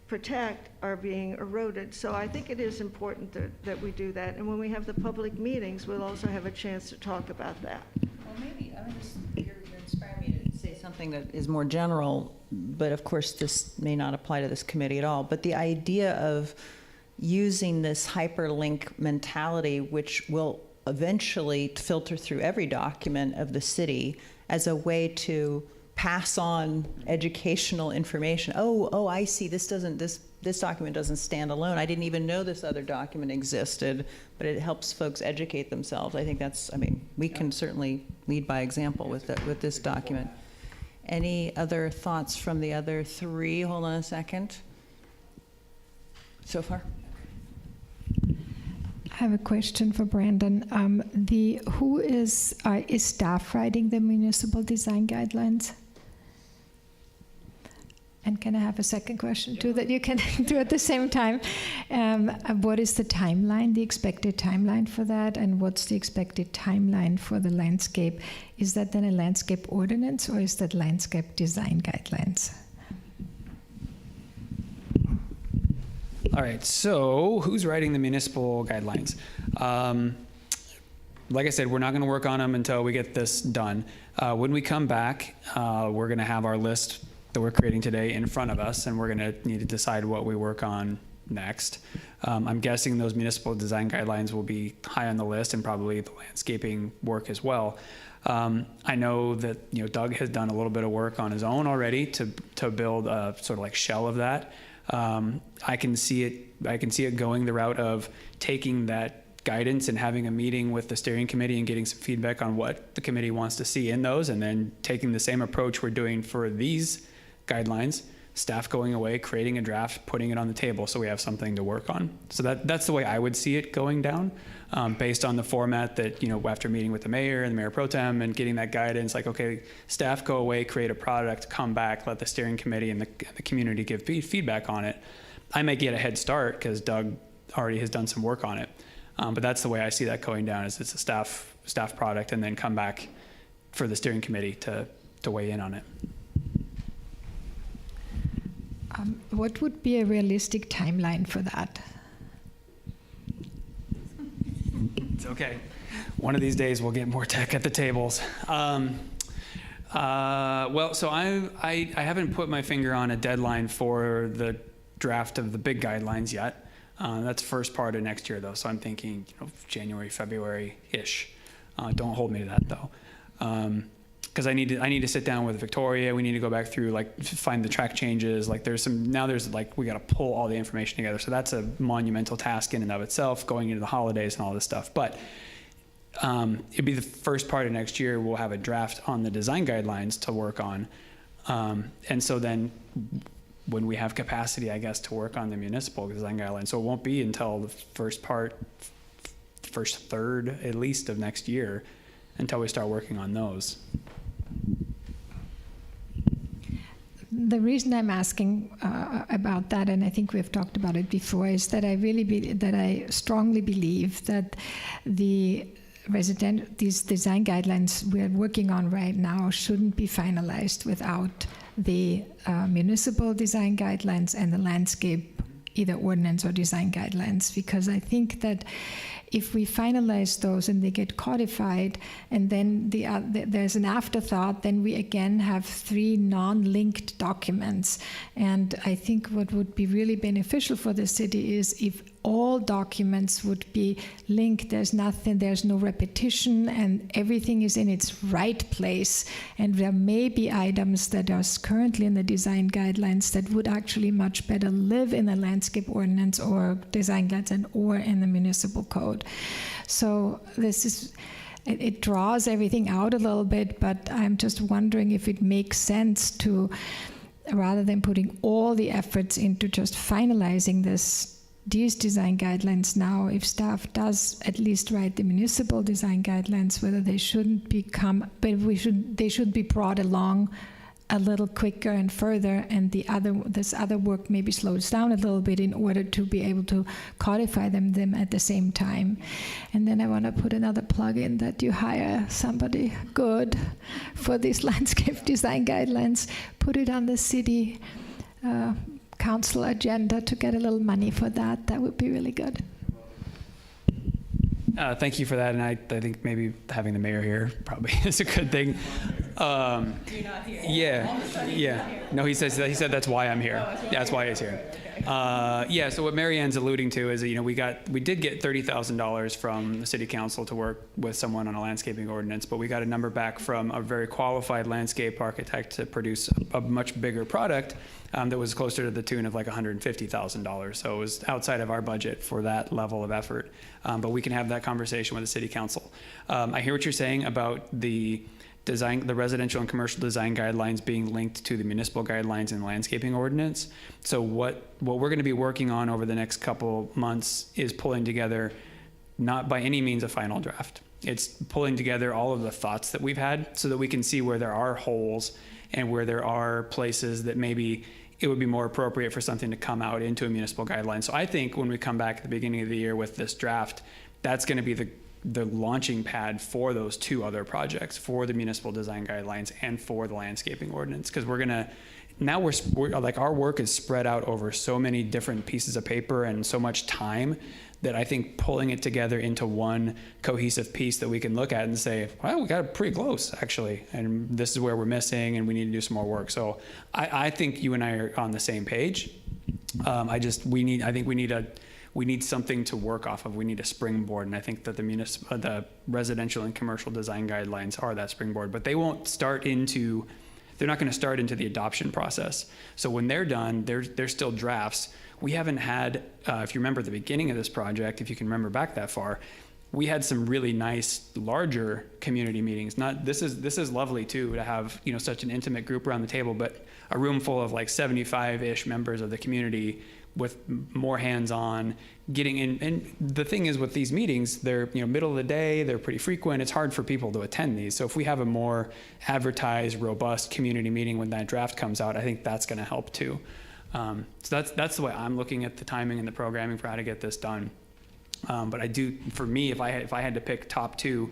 protect are being eroded. So I think it is important that we do that. And when we have the public meetings, we'll also have a chance to talk about that. Well, maybe, you're inspiring me to say something that is more general, but of course this may not apply to this committee at all, but the idea of using this hyperlink mentality, which will eventually filter through every document of the city as a way to pass on educational information. Oh, I see, this document doesn't stand alone. I didn't even know this other document existed, but it helps folks educate themselves. I think we can certainly lead by example with this document. Any other thoughts from the other three? Hold on a second. So far? I have a question for Brandon. Who is staff writing the municipal design guidelines? And can I have a second question too that you can do at the same time? What is the timeline, the expected timeline for that? And what's the expected timeline for the landscape? Is that then a landscape ordinance or is that landscape design guidelines? All right, so who's writing the municipal guidelines? Like I said, we're not going to work on them until we get this done. When we come back, we're going to have our list that we're creating today in front of us, and we're going to need to decide what we work on next. I'm guessing those municipal design guidelines will be high on the list, and probably the landscaping work as well. I know that Doug has done a little bit of work on his own already to build a sort of like shell of that. I can see it going the route of taking that guidance and having a meeting with the steering committee and getting some feedback on what the committee wants to see in those, and then taking the same approach we're doing for these guidelines, staff going away, creating a draft, putting it on the table so we have something to work on. So that's the way I would see it going down, based on the format that, after meeting with the mayor and the mayor pro tem and getting that guidance, like, okay, staff go away, create a product, come back, let the steering committee and the community give feedback on it. I may get a head start because Doug already has done some work on it. But that's the way I see that going down, is it's a staff product and then come back for the steering committee to weigh in on it. What would be a realistic timeline for that? It's okay. One of these days we'll get more tech at the tables. Well, so I haven't put my finger on a deadline for the draft of the big guidelines yet. That's first part of next year, though. So I'm thinking, January, February-ish. Don't hold me to that, though. Because I need to sit down with Victoria. We need to go back through, find the track changes. We got to pull all the information together. So that's a monumental task in and of itself, going into the holidays and all this stuff. But it'd be the first part of next year. We'll have a draft on the design guidelines to work on. And so then when we have capacity, I guess, to work on the municipal design guidelines. So it won't be until the first third at least of next year until we start working on those. The reason I'm asking about that, and I think we've talked about it before, is that I strongly believe that these design guidelines we're working on right now shouldn't be finalized without the municipal design guidelines and the landscape, either ordinance or design guidelines, because I think that if we finalize those and they get codified, and then there's an afterthought, then we again have 3 non-linked documents. And I think what would be really beneficial for the city is if all documents would be linked. There's no repetition, and everything is in its right place. And there may be items that are currently in the design guidelines that would actually much better live in the landscape ordinance or design guidelines or in the municipal code. So it draws everything out a little bit, but I'm just wondering if it makes sense to, rather than putting all the efforts into just finalizing this these design guidelines now, if staff does at least write the municipal design guidelines, whether they shouldn't become, but they should be brought along a little quicker and further, and this other work maybe slows down a little bit in order to be able to codify them at the same time. And then I want to put another plug in that you hire somebody good for these landscape design guidelines, put it on the city council agenda to get a little money for that. That would be really good. Thank you for that, and I think maybe having the mayor here probably is a good thing. You're not here. Yeah. No, he said that's why I'm here. Yeah, that's why he's here. Yeah. So what Mary Ann's alluding to is, we did get $30,000 from the city council to work with someone on a landscaping ordinance, but we got a number back from a very qualified landscape architect to produce a much bigger product that was closer to the tune of like $150,000. So it was outside of our budget for that level of effort. But we can have that conversation with the city council. I hear what you're saying about the residential and commercial design guidelines being linked to the municipal guidelines and landscaping ordinance. So what we're going to be working on over the next couple months is pulling together, not by any means a final draft. It's pulling together all of the thoughts that we've had so that we can see where there are holes and where there are places that maybe it would be more appropriate for something to come out into a municipal guideline. So I think when we come back at the beginning of the year with this draft, that's going to be the launching pad for those two other projects, for the municipal design guidelines and for the landscaping ordinance. Because we're like, our work is spread out over so many different pieces of paper and so much time that I think pulling it together into one cohesive piece that we can look at and say, well, we got it pretty close actually, and this is where we're missing and we need to do some more work. So I think you and I are on the same page. We need something to work off of. We need a springboard, and I think that the residential and commercial design guidelines are that springboard. But they're not going to start into the adoption process. So when they're done, they're still drafts. We haven't had, if you remember the beginning of this project, if you can remember back that far, we had some really nice, larger community meetings. This is lovely too, to have such an intimate group around the table, but a room full of like 75-ish members of the community with more hands-on getting in. And the thing is with these meetings, they're middle of the day, they're pretty frequent. It's hard for people to attend these. So if we have a more advertised, robust community meeting when that draft comes out, I think that's going to help too. So that's the way I'm looking at the timing and the programming for how to get this done. But for me, if I had to pick top two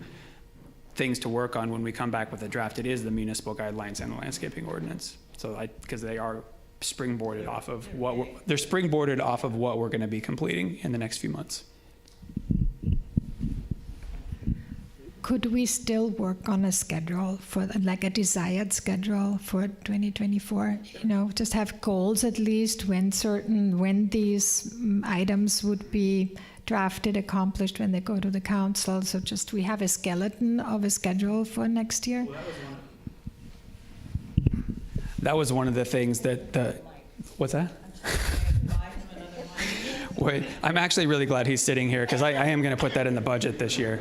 things to work on when we come back with a draft, it is the municipal guidelines and the landscaping ordinance. So because they are springboarded off of what we're going to be completing in the next few months. Could we still work on a schedule for like a desired schedule for 2024? Just have goals at least when these items would be drafted, accomplished, when they go to the council. So just we have a skeleton of a schedule for next year. That was one of the things what's that? Wait, I'm actually really glad he's sitting here because I am going to put that in the budget this year.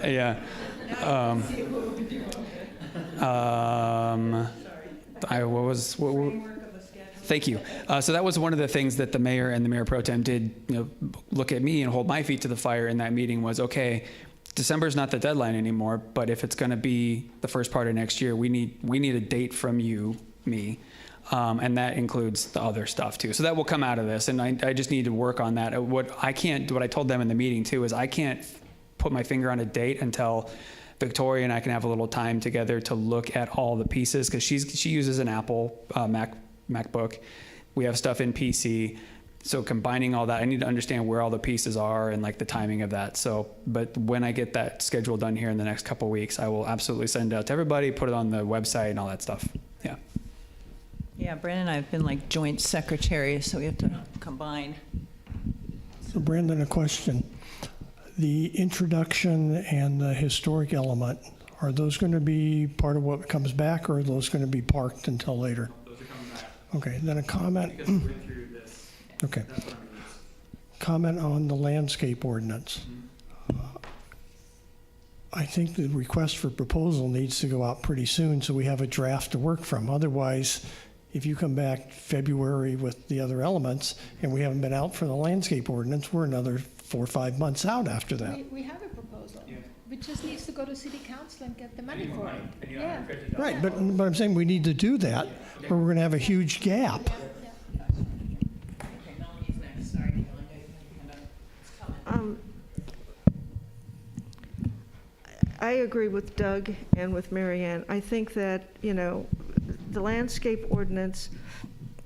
Yeah. Thank you. So that was one of the things that the mayor and the mayor pro tem did, look at me and hold my feet to the fire in that meeting was, okay, December's not the deadline anymore, but if it's going to be the first part of next year, we need a date from me. And that includes the other stuff too. So that will come out of this, and I just need to work on that. What I told them in the meeting too is I can't put my finger on a date until Victoria and I can have a little time together to look at all the pieces, because she uses an Apple MacBook. We have stuff in PC. So combining all that, I need to understand where all the pieces are and like the timing of that. So, but when I get that schedule done here in the next couple of weeks, I will absolutely send it out to everybody, put it on the website and all that stuff. Yeah. Yeah, Brandon and I have been like joint secretaries, so we have to combine. So Brandon, a question. The introduction and the historic element, are those going to be part of what comes back, or are those going to be parked until later? Those are coming back. Okay, then a comment. Because we're through this. Okay. That's what I'm gonna use. Comment on the landscape ordinance. I think the request for proposal needs to go out pretty soon so we have a draft to work from. Otherwise, if you come back February with the other elements, and we haven't been out for the landscape ordinance, we're another 4 or 5 months out after that. We have a proposal. Yeah. It just needs to go to city council and get the money for it. And you Yeah. have $150. Right, but I'm saying we need to do that, or we're going to have a huge gap. Okay, Melanie's next, sorry. Helen, you have a comment. I agree with Doug and with Mary Ann. I think that, the landscape ordinance,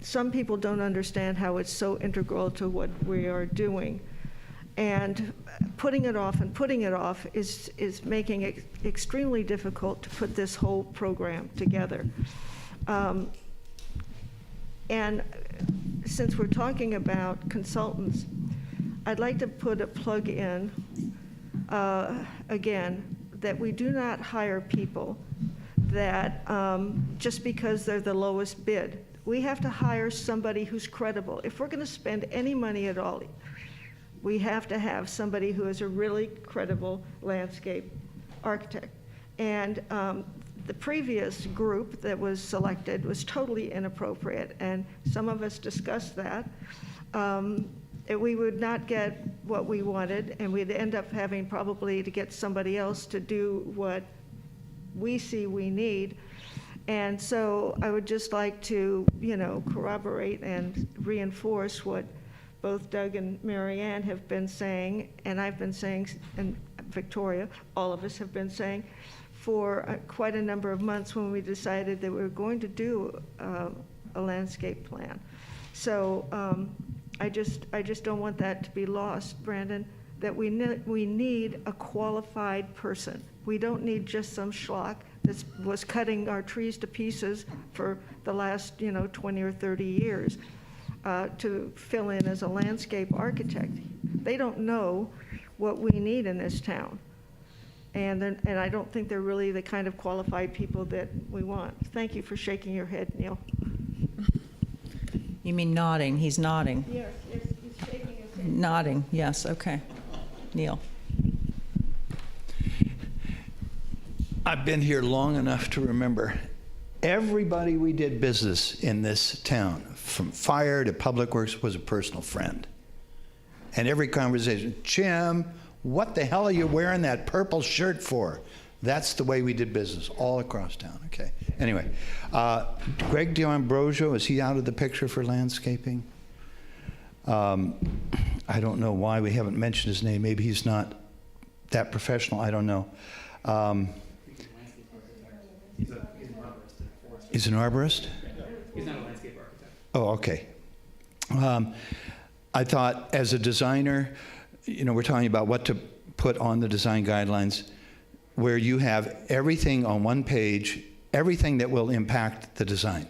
some people don't understand how it's so integral to what we are doing. And putting it off is making it extremely difficult to put this whole program together. And since we're talking about consultants, I'd like to put a plug in, again, that we do not hire people that just because they're the lowest bid. We have to hire somebody who's credible. If we're going to spend any money at all, we have to have somebody who is a really credible landscape architect. And the previous group that was selected was totally inappropriate, and some of us discussed that. We would not get what we wanted, and we'd end up having probably to get somebody else to do what we see we need. And so I would just like to, corroborate and reinforce what both Doug and Mary Ann have been saying, and I've been saying, and Victoria, all of us have been saying, for quite a number of months when we decided that we were going to do a landscape plan. So I just don't want that to be lost, Brandon, that we need a qualified person. We don't need just some schlock that was cutting our trees to pieces for the last, 20 or 30 years to fill in as a landscape architect. They don't know what we need in this town. And I don't think they're really the kind of qualified people that we want. Thank you for shaking your head, Neil. You mean nodding? He's nodding. Yes, he's shaking his head. Nodding, yes, okay. Neil. I've been here long enough to remember everybody we did business in this town, from fire to public works, was a personal friend. And every conversation, Jim, what the hell are you wearing that purple shirt for? That's the way we did business all across town. Okay. Anyway, Greg D'Ambrosio, is he out of the picture for landscaping? I don't know why we haven't mentioned his name. Maybe he's not that professional. I don't know. He's an arborist? He's not a landscape architect. Oh, okay. I thought as a designer, we're talking about what to put on the design guidelines, where you have everything on one page, everything that will impact the design.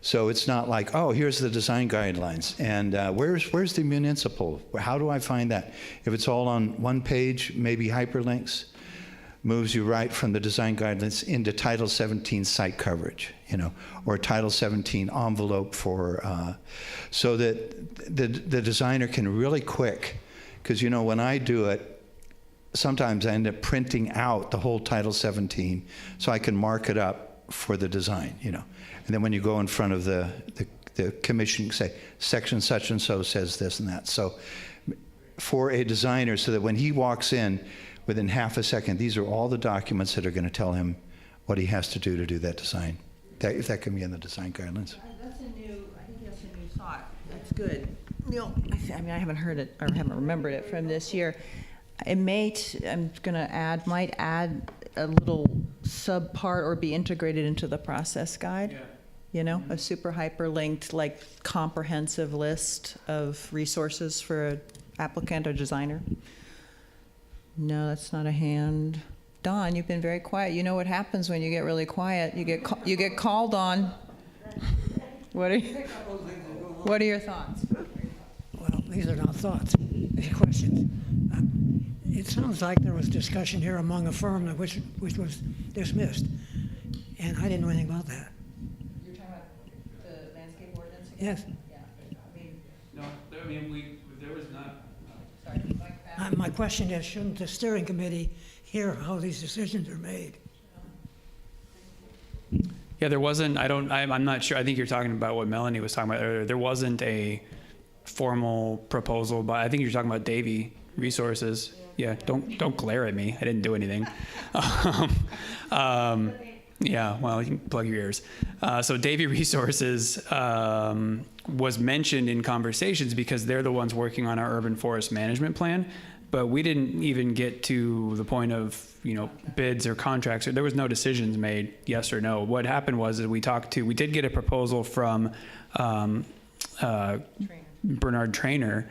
So it's not like, oh, here's the design guidelines, and where's the municipal? How do I find that? If it's all on one page, maybe hyperlinks, moves you right from the design guidelines into Title 17 site coverage, or Title 17 envelope for, so that the designer can really quick, because when I do it, sometimes I end up printing out the whole Title 17 so I can mark it up for the design, And then when you go in front of the commission, you say, section such and so says this and that. So for a designer, so that when he walks in, within half a second, these are all the documents that are going to tell him what he has to do that design. If that can be in the design guidelines. I think that's a new thought. That's good. Neil, I haven't heard it, or haven't remembered it from this year. It might add a little subpart or be integrated into the process guide. Yeah. A super hyperlinked, comprehensive list of resources for an applicant or designer. No, that's not a hand. Don, you've been very quiet. You know what happens when you get really quiet. You get called on. What are your thoughts? Well, these are not thoughts, these are questions. It sounds like there was discussion here among a firm which was dismissed, and I didn't know anything about that. You're talking about the landscape ordinance again? Yes. Yeah. No, there was not. Sorry, My question is, shouldn't the steering committee hear how these decisions are made? Yeah, there wasn't, I'm not sure, I think you're talking about what Melanie was talking about earlier. There wasn't a formal proposal, but I think you're talking about Davy Resources. Yeah, don't glare at me. I didn't do anything. Yeah, well, you can plug your ears. So Davy Resources was mentioned in conversations because they're the ones working on our urban forest management plan, but we didn't even get to the point of, bids or contracts. There was no decisions made, yes or no. What happened was that we did get a proposal from Bernard Trainer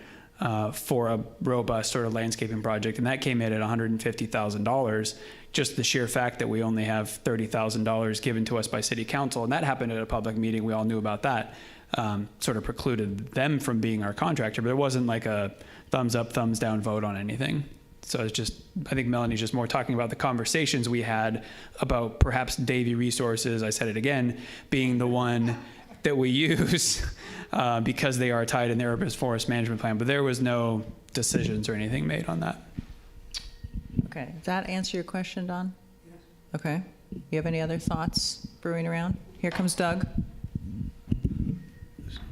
for a robust sort of landscaping project, and that came in at $150,000. Just the sheer fact that we only have $30,000 given to us by City Council, and that happened at a public meeting. We all knew about that. Sort of precluded them from being our contractor, but it wasn't like a thumbs up, thumbs down vote on anything. So it's just, I think Melanie's just more talking about the conversations we had about perhaps Davy Resources, I said it again, being the one that we use because they are tied in the urban forest management plan, but there was no decisions or anything made on that. Okay, does that answer your question, Don? Yes. Okay. You have any other thoughts brewing around? Here comes Doug.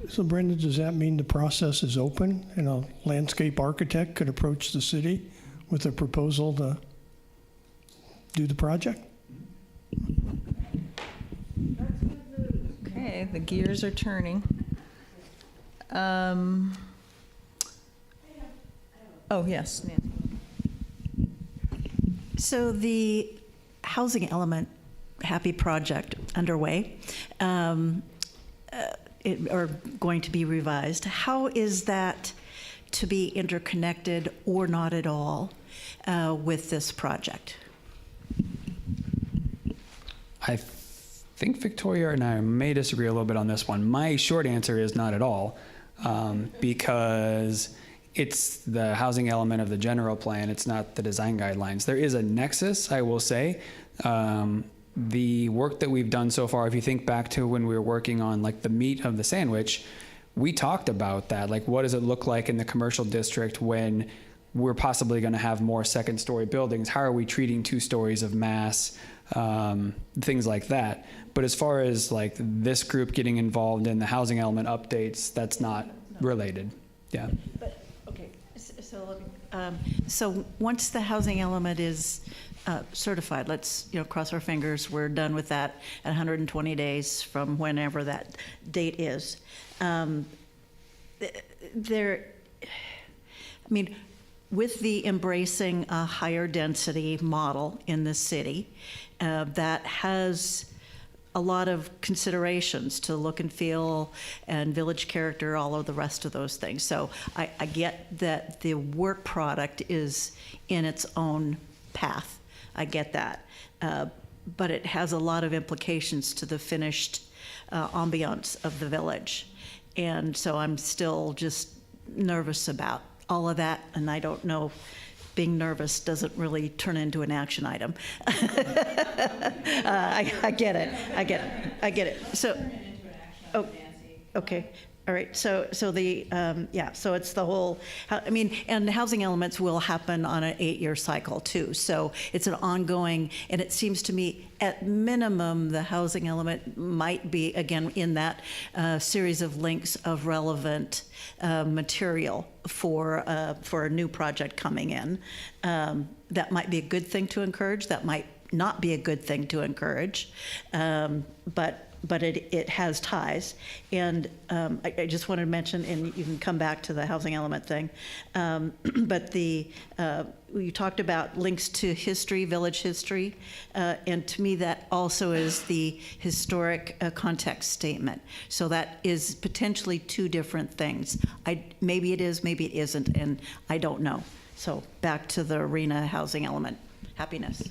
So Brenda, does that mean the process is open and a landscape architect could approach the city with a proposal to do the project? Okay, the gears are turning. Oh, yes, Nancy. So the housing element happy project underway, or going to be revised. How is that to be interconnected or not at all with this project? I think Victoria and I may disagree a little bit on this one. My short answer is not at all, because it's the housing element of the general plan. It's not the design guidelines. There is a nexus, I will say. The work that we've done so far, if you think back to when we were working on like the meat of the sandwich, we talked about that. Like, what does it look like in the commercial district when we're possibly going to have more second-story buildings? How are we treating 2 stories of mass? Things like that. But as far as like this group getting involved in the housing element updates, that's not related. Yeah. But, okay, so once the housing element is certified, let's cross our fingers, we're done with that at 120 days from whenever that date is. With the embracing a higher density model in the city, that has a lot of considerations to look and feel and village character, all of the rest of those things. So I get that the work product is in its own path. I get that. But it has a lot of implications to the finished ambiance of the village. And so I'm still just nervous about all of that, and I don't know, being nervous doesn't really turn into an action item. I get it. So, okay. All right, so it's the whole, and housing elements will happen on an 8-year cycle too. So it's an ongoing, and it seems to me at minimum, the housing element might be, again, in that series of links of relevant material for a new project coming in. That might be a good thing to encourage. That might not be a good thing to encourage, but it has ties. And I just wanted to mention, and you can come back to the housing element thing, but you talked about links to history, village history, and to me that also is the historic context statement. So that is potentially 2 different things. Maybe it is, maybe it isn't, and I don't know. So back to the arena housing element. Happiness.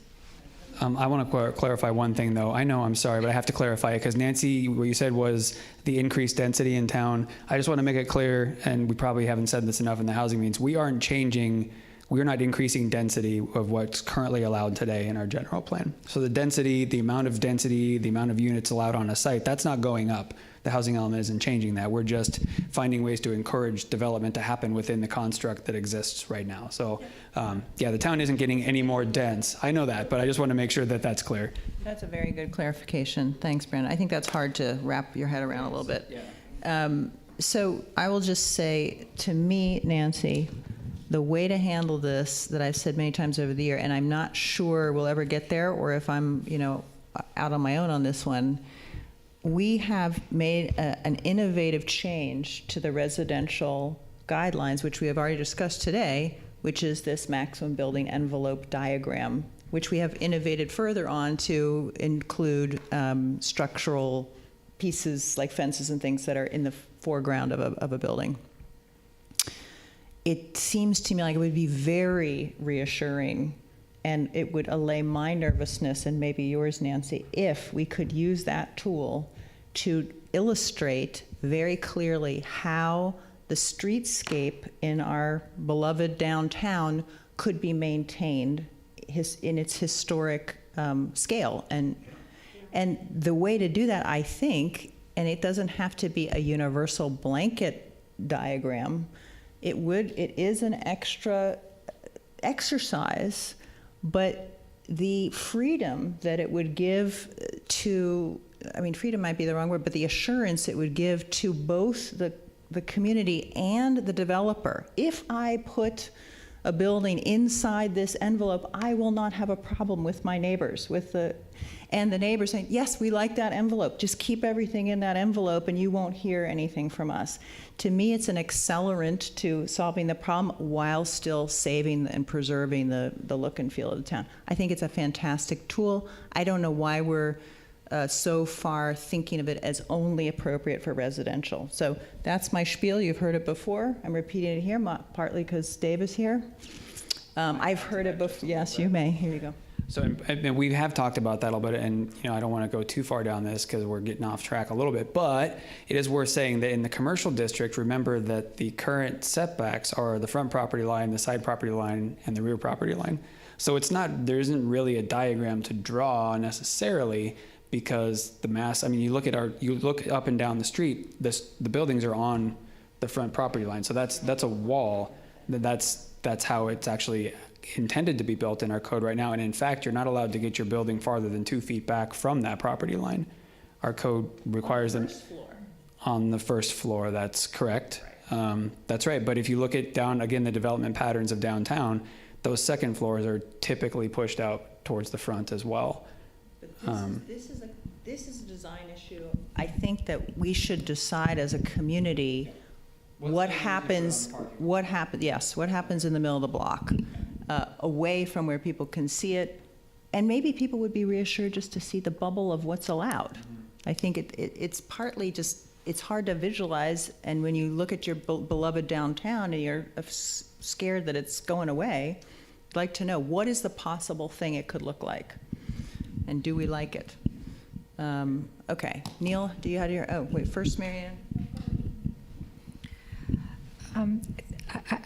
I want to clarify one thing, though. I know, I'm sorry, but I have to clarify it because Nancy, what you said was the increased density in town. I just want to make it clear, and we probably haven't said this enough in the housing meetings, we are not increasing density of what's currently allowed today in our general plan. So the amount of units allowed on a site, that's not going up. the housing element isn't changing that. We're just finding ways to encourage development to happen within the construct that exists right now. So, yeah, the town isn't getting any more dense. I know that, but I just want to make sure that that's clear. That's a very good clarification. Thanks, Brandon. I think that's hard to wrap your head around a little bit. So I will just say, to me, Nancy, the way to handle this that I've said many times over the year, and I'm not sure we'll ever get there, or if I'm, out on my own on this one, we have made an innovative change to the residential guidelines, which we have already discussed today, which is this maximum building envelope diagram, which we have innovated further on to include structural pieces like fences and things that are in the foreground of a building. It seems to me like it would be very reassuring, and it would allay my nervousness and maybe yours, Nancy, if we could use that tool to illustrate very clearly how the streetscape in our beloved downtown could be maintained in its historic scale. And the way to do that, I think, and it doesn't have to be a universal blanket diagram, it is an extra exercise, but the freedom that it would give to, freedom might be the wrong word, but the assurance it would give to both the community and the developer. If I put a building inside this envelope, I will not have a problem with my neighbors, and the neighbors saying, yes, we like that envelope. Just keep everything in that envelope and you won't hear anything from us. To me, it's an accelerant to solving the problem while still saving and preserving the look and feel of the town. I think it's a fantastic tool. I don't know why we're so far thinking of it as only appropriate for residential. So that's my spiel. You've heard it before. I'm repeating it here, partly because Dave is here. I've heard it before. Yes, you may. Here you go. So and we have talked about that a little bit, and I don't want to go too far down this because we're getting off track a little bit, but it is worth saying that in the commercial district, remember that the current setbacks are the front property line, the side property line, and the rear property line. So there isn't really a diagram to draw necessarily, because the mass, you look up and down the street, the buildings are on the front property line. So that's a wall. That's how it's actually intended to be built in our code right now. And in fact, you're not allowed to get your building farther than 2 feet back from that property line. Our code requires them on the first floor. That's correct. That's right. But if you look at the development patterns of downtown, those second floors are typically pushed out towards the front as well. But this is a design issue. I think that we should decide as a community what happens in the middle of the block, away from where people can see it, and maybe people would be reassured just to see the bubble of what's allowed. I think it's partly just, it's hard to visualize, and when you look at your beloved downtown and you're scared that it's going away, I'd like to know, what is the possible thing it could look like? And do we like it? Okay, Neil, do you have first Marianne?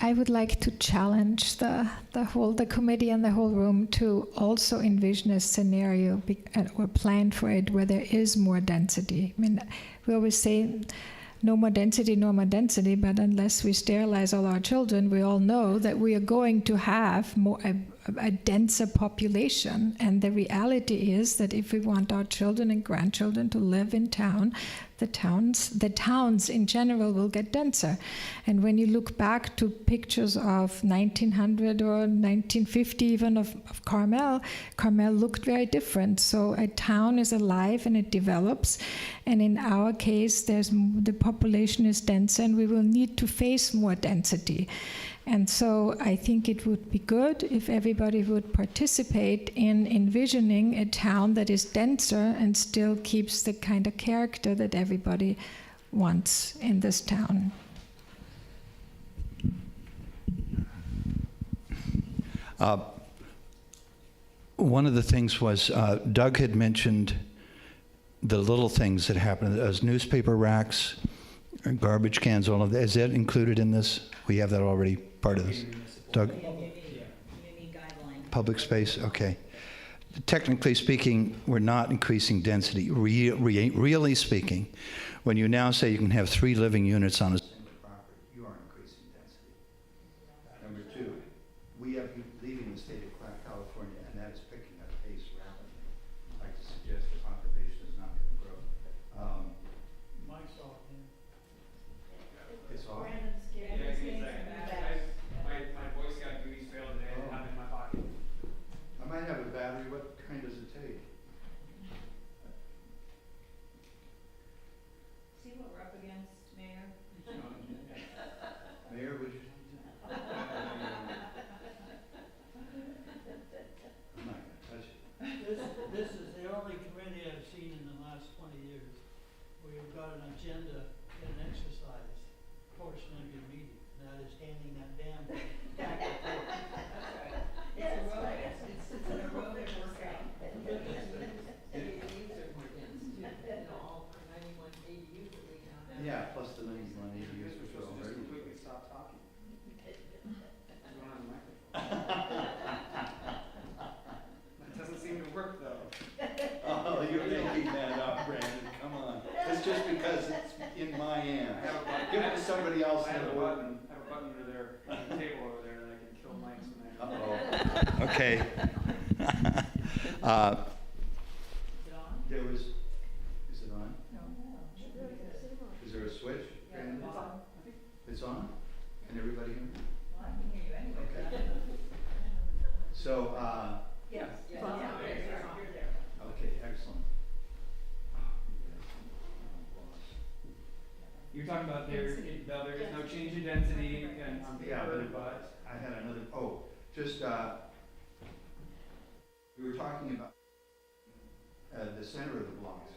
I would like to challenge the committee and the whole room to also envision a scenario or plan for it where there is more density. We always say no more density, but unless we sterilize all our children, we all know that we are going to have a denser population. And the reality is that if we want our children and grandchildren to live in town, the towns in general will get denser. And when you look back to pictures of 1900 or 1950 even of Carmel looked very different. So a town is alive and it develops. And in our case, the population is denser and we will need to face more density. And so I think it would be good if everybody would participate in envisioning a town that is denser and still keeps the kind of character that everybody wants in this town. One of the things was Doug had mentioned the little things that happen as newspaper racks, garbage cans, all of that. Is that included in this? We have that already part of this. Doug? Public space, okay. technically speaking, we're not increasing density. Really speaking, when you now say you can have 3 living units on a single property, you are increasing density. Number 2, we have people leaving the state of California, and that is picking up pace rapidly. I'd like to suggest the population is not going to grow. Mike's off, man. It's off. My Boy Scout duties failed today. I have it in my pocket. I might have a battery. What kind does it take? See what we're up against, Mayor? Mayor, would you? I'm not going to touch it. This is the only committee I've seen in the last 20 years where you've got an agenda and an exercise portion of your meeting. That is handing that damn thing back and forth. It's an aerobic workout. Yeah, plus the 91 ADUs, which are already. Completely stop talking. What's going on in the microphone? That doesn't seem to work though. Oh, you're making that up, Brandon. Come on. It's just because it's in my hand. I have a button. Give it to somebody else. I have a that'll work. button. I have a button under there, on the table over there that I can kill mics when I. Uh-oh. Okay. There was, is it on? No. Is there a switch? Brandon? It's on? Can everybody hear me? Well, I can hear you anyway. Okay. So, Yes. You're there. okay, excellent. You're talking about there is no change in density and on Yeah, paper, but but. I had another, just, we were talking about the center of the blocks,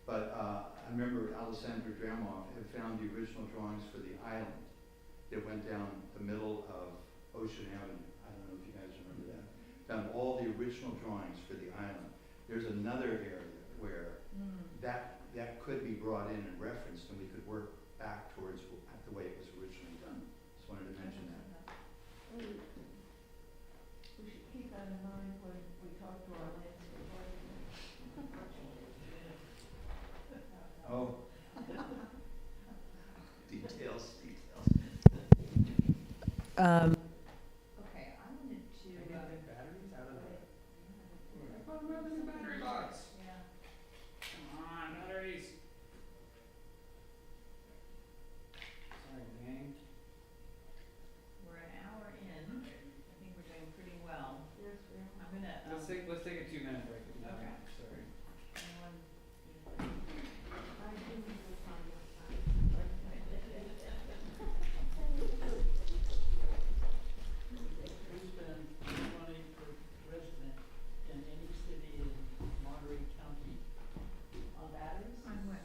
but I remember Alessandra Dramoff had found the original drawings for the island that went down the middle of Ocean Avenue. I don't know if you guys remember that. Found all the original drawings for the island. There's another area where that could be brought in and referenced, and we could work back towards the way it was originally done. Just wanted to mention that. We should keep that in mind when we talk to our landscape architect. Oh. Details. Okay, I wanted to. Batteries out of the. I thought about the battery box. Yeah. Come on, batteries. Sorry, gang. We're an hour in. I think we're doing pretty well. Yes, we are. I'm gonna. Let's take a 2-minute break. If you don't Okay. mind. Sorry. Anyone? We spend more money per resident than any city in Monterey County. On batteries? On what?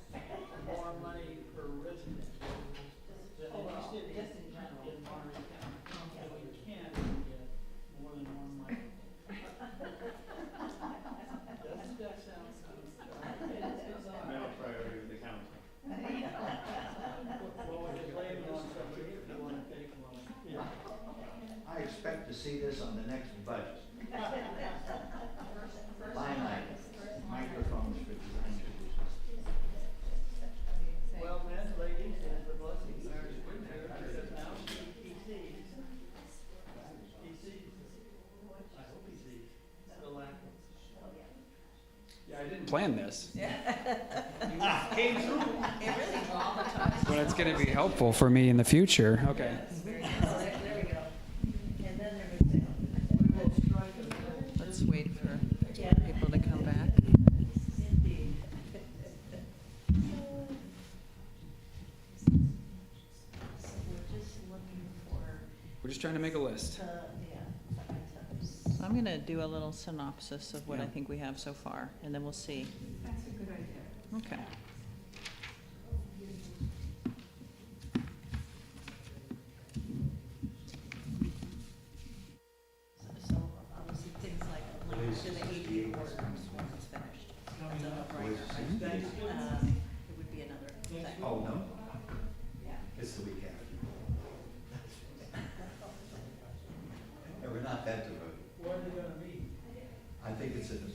More money per resident than any city Just in general. in Monterey County. And we can't get more than one mic. Doesn't that sound bizarre? Middle priority of the county. Well, we can blame it on somebody if you want to take one. Yeah. I expect to see this on the next budget. Line item, microphones for design traditions. Well, that lady says the blessing is there, because now he sees. He sees. I hope he sees the lack of. Yeah, I didn't plan this. Came through. But it's going to be helpful for me in the future. Okay. Let's wait for people to come back. We're just trying to make a list. I'm going to do a little synopsis of what I Yeah. think we have so far, and then we'll see. That's a good idea. Okay. So obviously things like links to the ADU orders when it's finished. That's a no-brainer, right? It would be another thing. Oh, no? Yeah. It's the week after. No, we're not that devoted. Where are they gonna meet? I think it's at the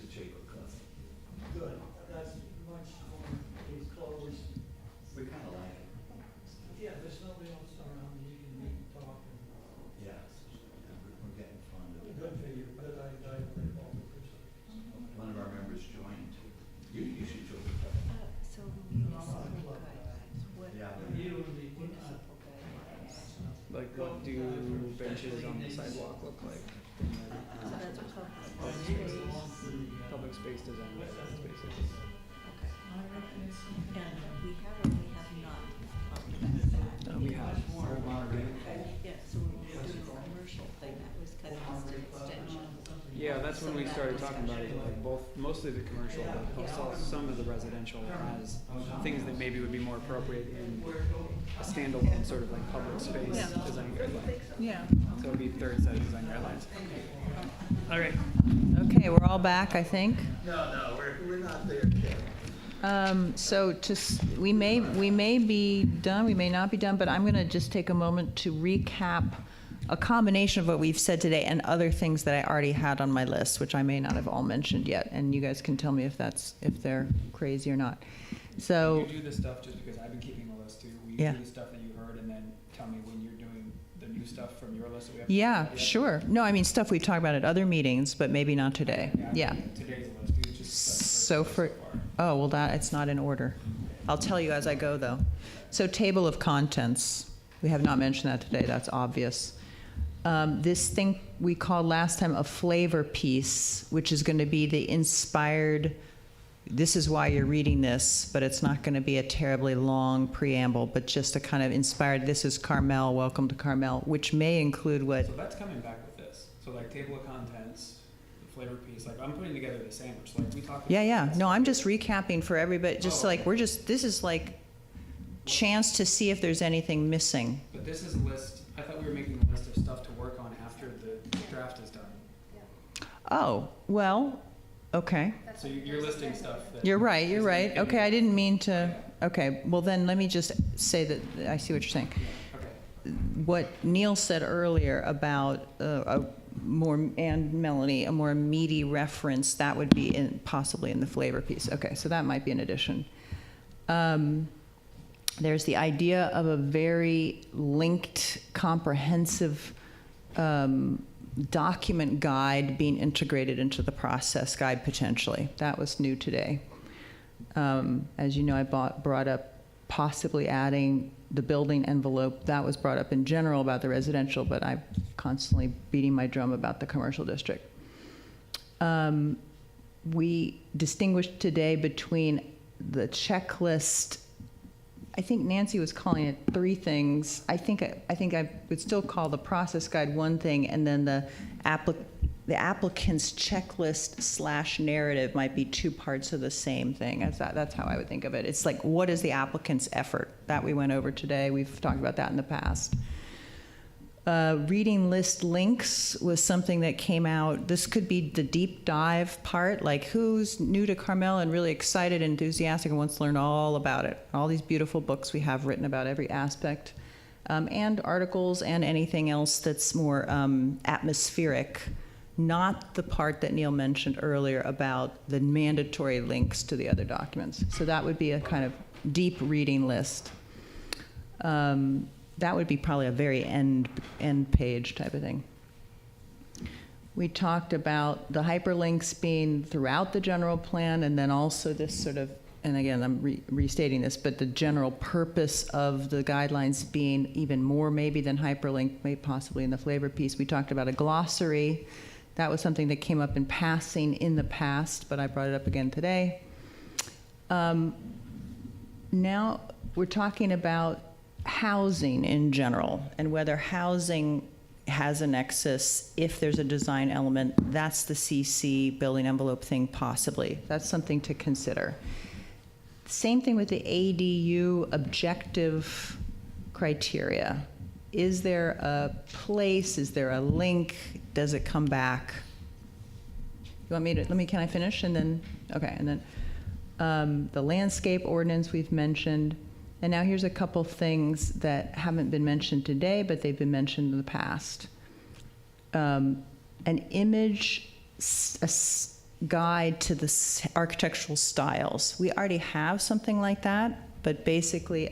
like what do benches on the sidewalk look like? And then, public space design, spaces. And we have or we have not talked about that. We have. Yeah, so when we were doing the commercial thing, that was kind of just an extension. Yeah, that's when we started talking about it, like both, mostly the commercial, but also some of the residential as things that maybe would be more appropriate in a standalone sort of like public space design guideline. Yeah. So it would be third set of design guidelines. All right. Okay, we're all back, I think. No, we're not there yet. So we may be done, we may not be done, but I'm going to just take a moment to recap a combination of what we've said today and other things that I already had on my list, which I may not have all mentioned yet, and you guys can tell me if they're crazy or not. So You do this stuff just because I've been keeping a list too. Will you Yeah. do the stuff that you heard and then tell me when you're doing the new stuff from your list that we have? yeah, sure. No, I mean stuff we've talked about at other meetings, but maybe not today. Yeah. Today's list, we just So for, oh, well, that, it's not in order. I'll tell you as I go, though. So table of contents, we have not mentioned that today, that's obvious. This thing we called last time a flavor piece, which is going to be the inspired, this is why you're reading this, but it's not going to be a terribly long preamble, but just a kind of inspired, this is Carmel, welcome to Carmel, which may include what, So that's coming back with this. So like table of contents, the flavor piece, like I'm putting together the sandwich, like we talked about. yeah. No, I'm just recapping for everybody, just like, this is like chance to see if there's anything missing. But this is a list, I thought we were making a list of stuff to work on after the draft is done. Oh, well, okay. So you're listing stuff that. You're right. Okay, I didn't mean to, okay, well then let me just say that, I see what you're saying. Okay. What Neil said earlier about a more, and Melanie, a more meaty reference, that would be possibly in the flavor piece. Okay, so that might be an addition. There's the idea of a very linked, comprehensive document guide being integrated into the process guide potentially. That was new today. As you know, I brought up possibly adding the building envelope. That was brought up in general about the residential, but I'm constantly beating my drum about the commercial district. We distinguished today between the checklist. I think Nancy was calling it 3 things. I think I would still call the process guide one thing, and then the applicant's checklist / narrative might be 2 parts of the same thing. That's how I would think of it. It's like, what is the applicant's effort? That we went over today. We've talked about that in the past. Reading list links was something that came out. This could be the deep dive part, like who's new to Carmel and really excited and enthusiastic and wants to learn all about it. All these beautiful books we have written about every aspect, and articles and anything else that's more atmospheric, not the part that Neil mentioned earlier about the mandatory links to the other documents. So that would be a kind of deep reading list. That would be probably a very end page type of thing. We talked about the hyperlinks being throughout the general plan, and then also this sort of, and again, I'm restating this, but the general purpose of the guidelines being even more maybe than hyperlink, maybe possibly in the flavor piece. We talked about a glossary. That was something that came up in passing in the past, but I brought it up again today. Now we're talking about housing in general, and whether housing has a nexus, if there's a design element, that's the CC building envelope thing possibly. That's something to consider. Same thing with the ADU objective criteria. Is there a place, is there a link, does it come back? You want me to, can I finish and then, okay, and then the landscape ordinance we've mentioned. And now here's a couple things that haven't been mentioned today, but they've been mentioned in the past. An image guide to the architectural styles. We already have something like that, but basically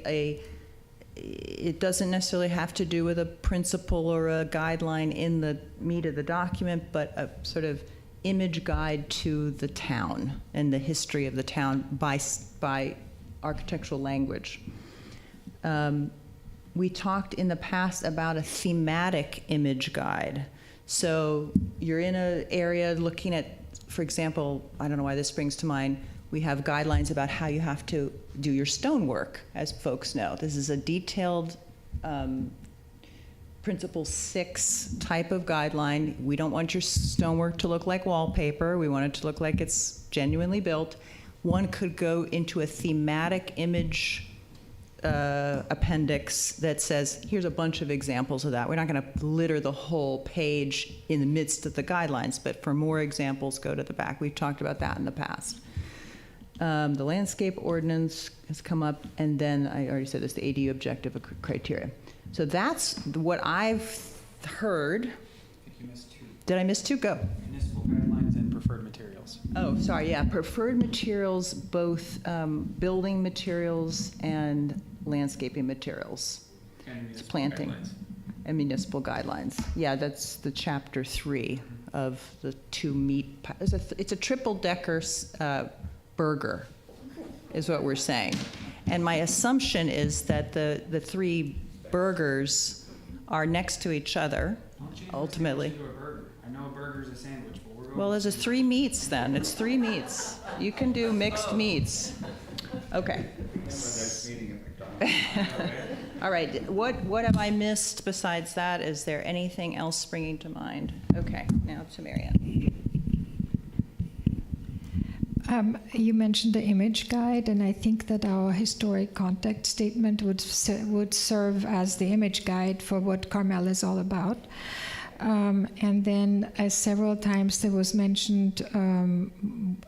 it doesn't necessarily have to do with a principle or a guideline in the meat of the document, but a sort of image guide to the town and the history of the town by architectural language. we talked in the past about a thematic image guide. So you're in an area looking at, for example, I don't know why this springs to mind, we have guidelines about how you have to do your stonework, as folks know. This is a detailed Principle 6 type of guideline. We don't want your stonework to look like wallpaper. We want it to look like it's genuinely built. One could go into a thematic image appendix that says, here's a bunch of examples of that. We're not going to litter the whole page in the midst of the guidelines, but for more examples, go to the back. We've talked about that in the past. The landscape ordinance has come up, and then I already said this, the ADU objective criteria. So that's what I've heard. I think you missed 2. Did I miss 2? Go. Municipal guidelines and preferred materials. Oh, sorry, yeah, preferred materials, both building materials and landscaping materials. And It's municipal planting. guidelines. And municipal guidelines. Yeah, that's the chapter 3 of the 2 meat. It's a triple-decker burger, is what we're saying. And my assumption is that the 3 burgers are next to each other, ultimately. I know a burger's a sandwich, but we're going. Well, there's 3 meats then. It's 3 meats. You can do mixed meats. Okay. All right. What have I missed besides that? Is there anything else springing to mind? Okay. Now to Marianne. You mentioned the image guide, and I think that our historic context statement would serve as the image guide for what Carmel is all about. And then several times there was mentioned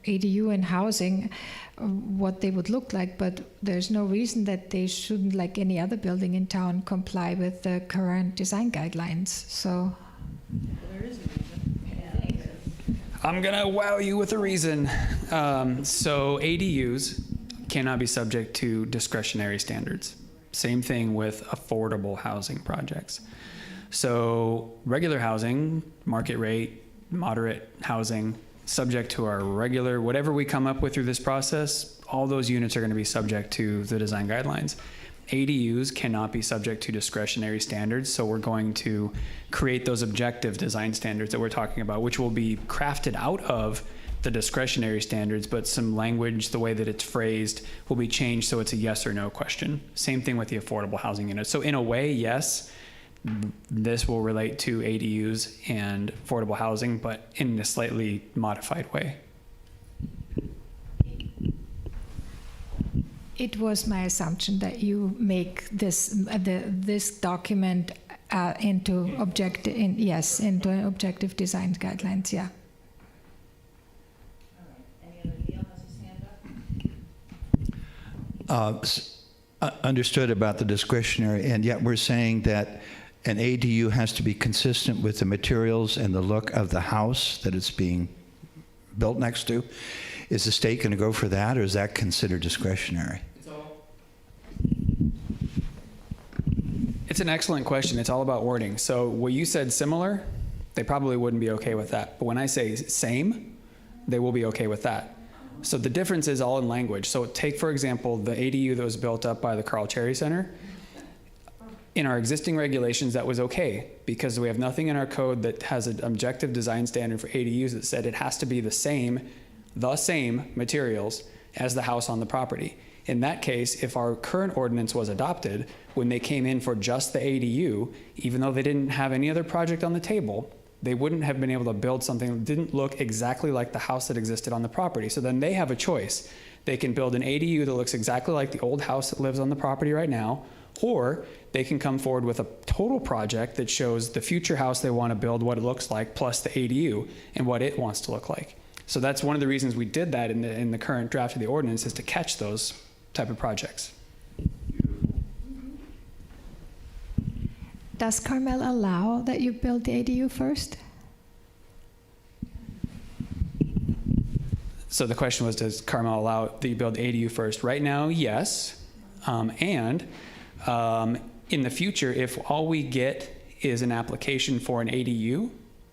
ADU and housing, what they would look like, but there's no reason that they shouldn't, like any other building in town, comply with the current design guidelines. So. There is a reason. I'm gonna wow you with a reason. So ADUs cannot be subject to discretionary standards. Same thing with affordable housing projects. So regular housing, market rate, moderate housing, subject to our regular, whatever we come up with through this process, all those units are gonna be subject to the design guidelines. ADUs cannot be subject to discretionary standards, so we're going to create those objective design standards that we're talking about, which will be crafted out of the discretionary standards, but some language, the way that it's phrased, will be changed so it's a yes or no question. Same thing with the affordable housing units. So in a way, yes, this will relate to ADUs and affordable housing, but in a slightly modified way. It was my assumption that you make this this document into objective, into objective design guidelines. Yeah. All right. Any other? Neil has his hand up. Understood about the discretionary, and yet we're saying that an ADU has to be consistent with the materials and the look of the house that it's being built next to. Is the state going to go for that, or is that considered discretionary? It's an excellent question. It's all about wording. So what you said similar, they probably wouldn't be okay with that. But when I say same, they will be okay with that. So the difference is all in language. So take, for example, the ADU that was built up by the Carl Cherry Center. In our existing regulations, that was okay because we have nothing in our code that has an objective design standard for ADUs that said it has to be the same materials as the house on the property. In that case, if our current ordinance was adopted, when they came in for just the ADU, even though they didn't have any other project on the table, they wouldn't have been able to build something that didn't look exactly like the house that existed on the property. So then they have a choice. They can build an ADU that looks exactly like the old house that lives on the property right now, or they can come forward with a total project that shows the future house they want to build, what it looks like, plus the ADU and what it wants to look like. So that's one of the reasons we did that in the current draft of the ordinance, is to catch those type of projects. Does Carmel allow that you build the ADU first? So the question was, does Carmel allow that you build ADU first? Right now, yes. In the future, if all we get is an application for an ADU,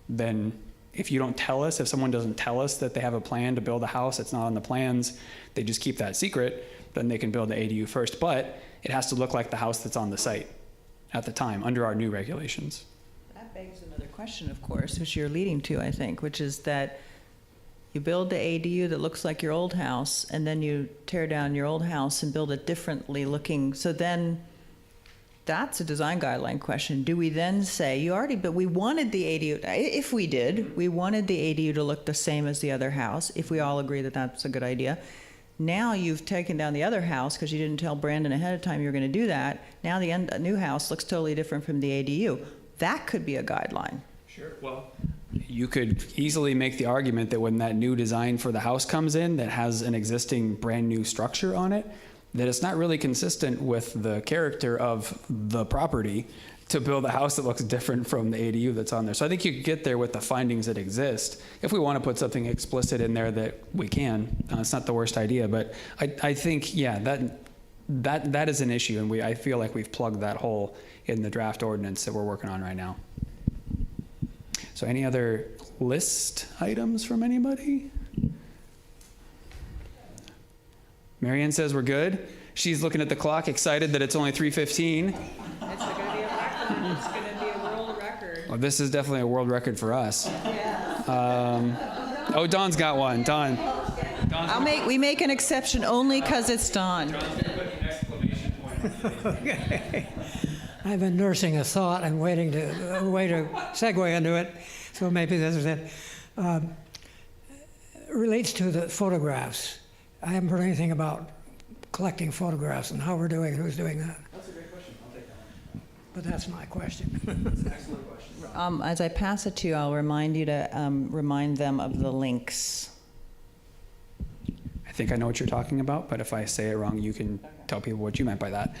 then if you don't tell us, if someone doesn't tell us that they have a plan to build a house that's not on the plans, they just keep that secret, then they can build the ADU first. But it has to look like the house that's on the site. at the time, under our new regulations. That begs another question, of course, which you're leading to, I think, which is that you build the ADU that looks like your old house, and then you tear down your old house and build it differently looking. So then that's a design guideline question. Do we then say, but we wanted the ADU, if we did, we wanted the ADU to look the same as the other house, if we all agree that that's a good idea. Now you've taken down the other house because you didn't tell Brandon ahead of time you were going to do that. Now the new house looks totally different from the ADU. That could be a guideline. Sure. Well, you could easily make the argument that when that new design for the house comes in that has an existing brand new structure on it, that it's not really consistent with the character of the property to build a house that looks different from the ADU that's on there. So I think you could get there with the findings that exist. If we want to put something explicit in there, that we can. It's not the worst idea, but I think, yeah, that is an issue, and I feel like we've plugged that hole in the draft ordinance that we're working on right now. So any other list items from anybody? Marianne says we're good. She's looking at the clock, excited that it's only 3:15. It's going to be a record. It's going to be a world record. Well, this is definitely a world record for us. Yeah. Oh, Dawn's got one. Dawn. We make an exception only because it's Dawn. Okay. I've been nursing a thought and waiting to a way to segue into it, so maybe this is it. Relates to the photographs. I haven't heard anything about collecting photographs and how we're doing, who's doing that. That's a great question. I'll take that one. But that's my question. That's an excellent question. As I pass it to you, I'll remind you to remind them of the links. I think I know what you're talking about, but if I say it wrong, you can tell people what you meant by that.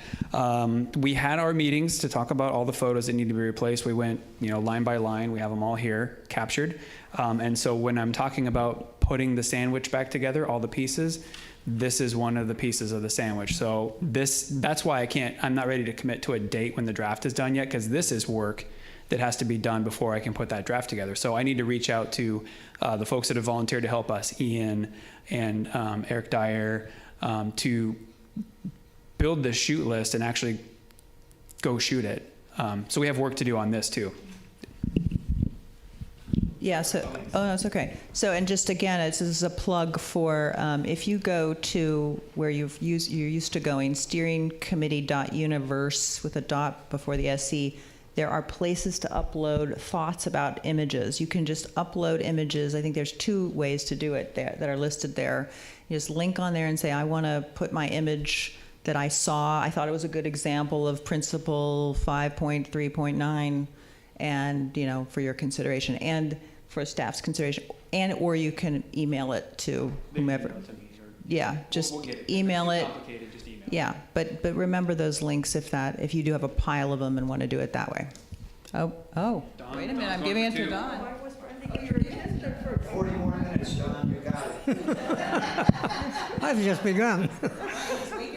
We had our meetings to talk about all the photos that need to be replaced. We went, line by line. We have them all here captured. And so when I'm talking about putting the sandwich back together, all the pieces, this is one of the pieces of the sandwich. So that's why I'm not ready to commit to a date when the draft is done yet, because this is work that has to be done before I can put that draft together. So I need to reach out to the folks that have volunteered to help us, Ian and Eric Dyer, to build the shoot list and actually go shoot it. So we have work to do on this too. Yeah, no, it's okay. So, and just again, this is a plug for, if you go to where you're used to going, steeringcommittee.universe with a dot before the SC, there are places to upload thoughts about images. You can just upload images. I think there's 2 ways to do it there that are listed there. You just link on there and say, I want to put my image that I saw. I thought it was a good example of principle 5.3.9, and for your consideration and for staff's consideration, or you can email it to whomever. Yeah, just we'll get it. email it. Complicated, just email. Yeah, but remember those links if you do have a pile of them and want to do it that way. Oh, Don, wait a minute, Don's I'm going giving it for to 2. Don. 40 more minutes, John, you got it. I've just begun.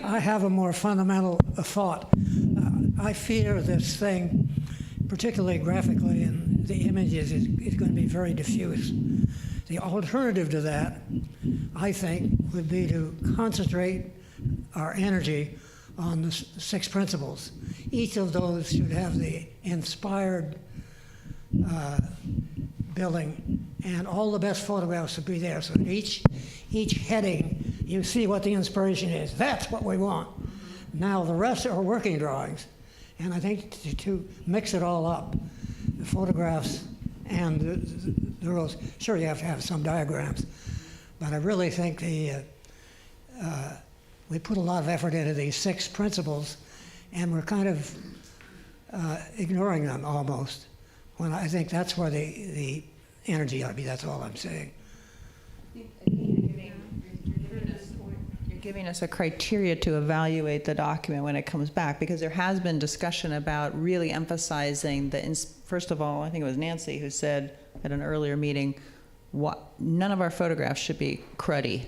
I have a more fundamental thought. I fear this thing, particularly graphically and the images, is going to be very diffuse. The alternative to that, I think, would be to concentrate our energy on the 6 principles. Each of those should have the inspired building, and all the best photographs would be there. So each heading, you see what the inspiration is. That's what we want. Now the rest are working drawings, and I think to mix it all up, the photographs and the rules. Sure, you have to have some diagrams, but I really think we put a lot of effort into these 6 principles, and we're kind of ignoring them almost. When I think that's where the energy ought to be. That's all I'm saying. You're giving us a criteria to evaluate the document when it comes back, because there has been discussion about really emphasizing first of all, I think it was Nancy who said at an earlier meeting, none of our photographs should be cruddy.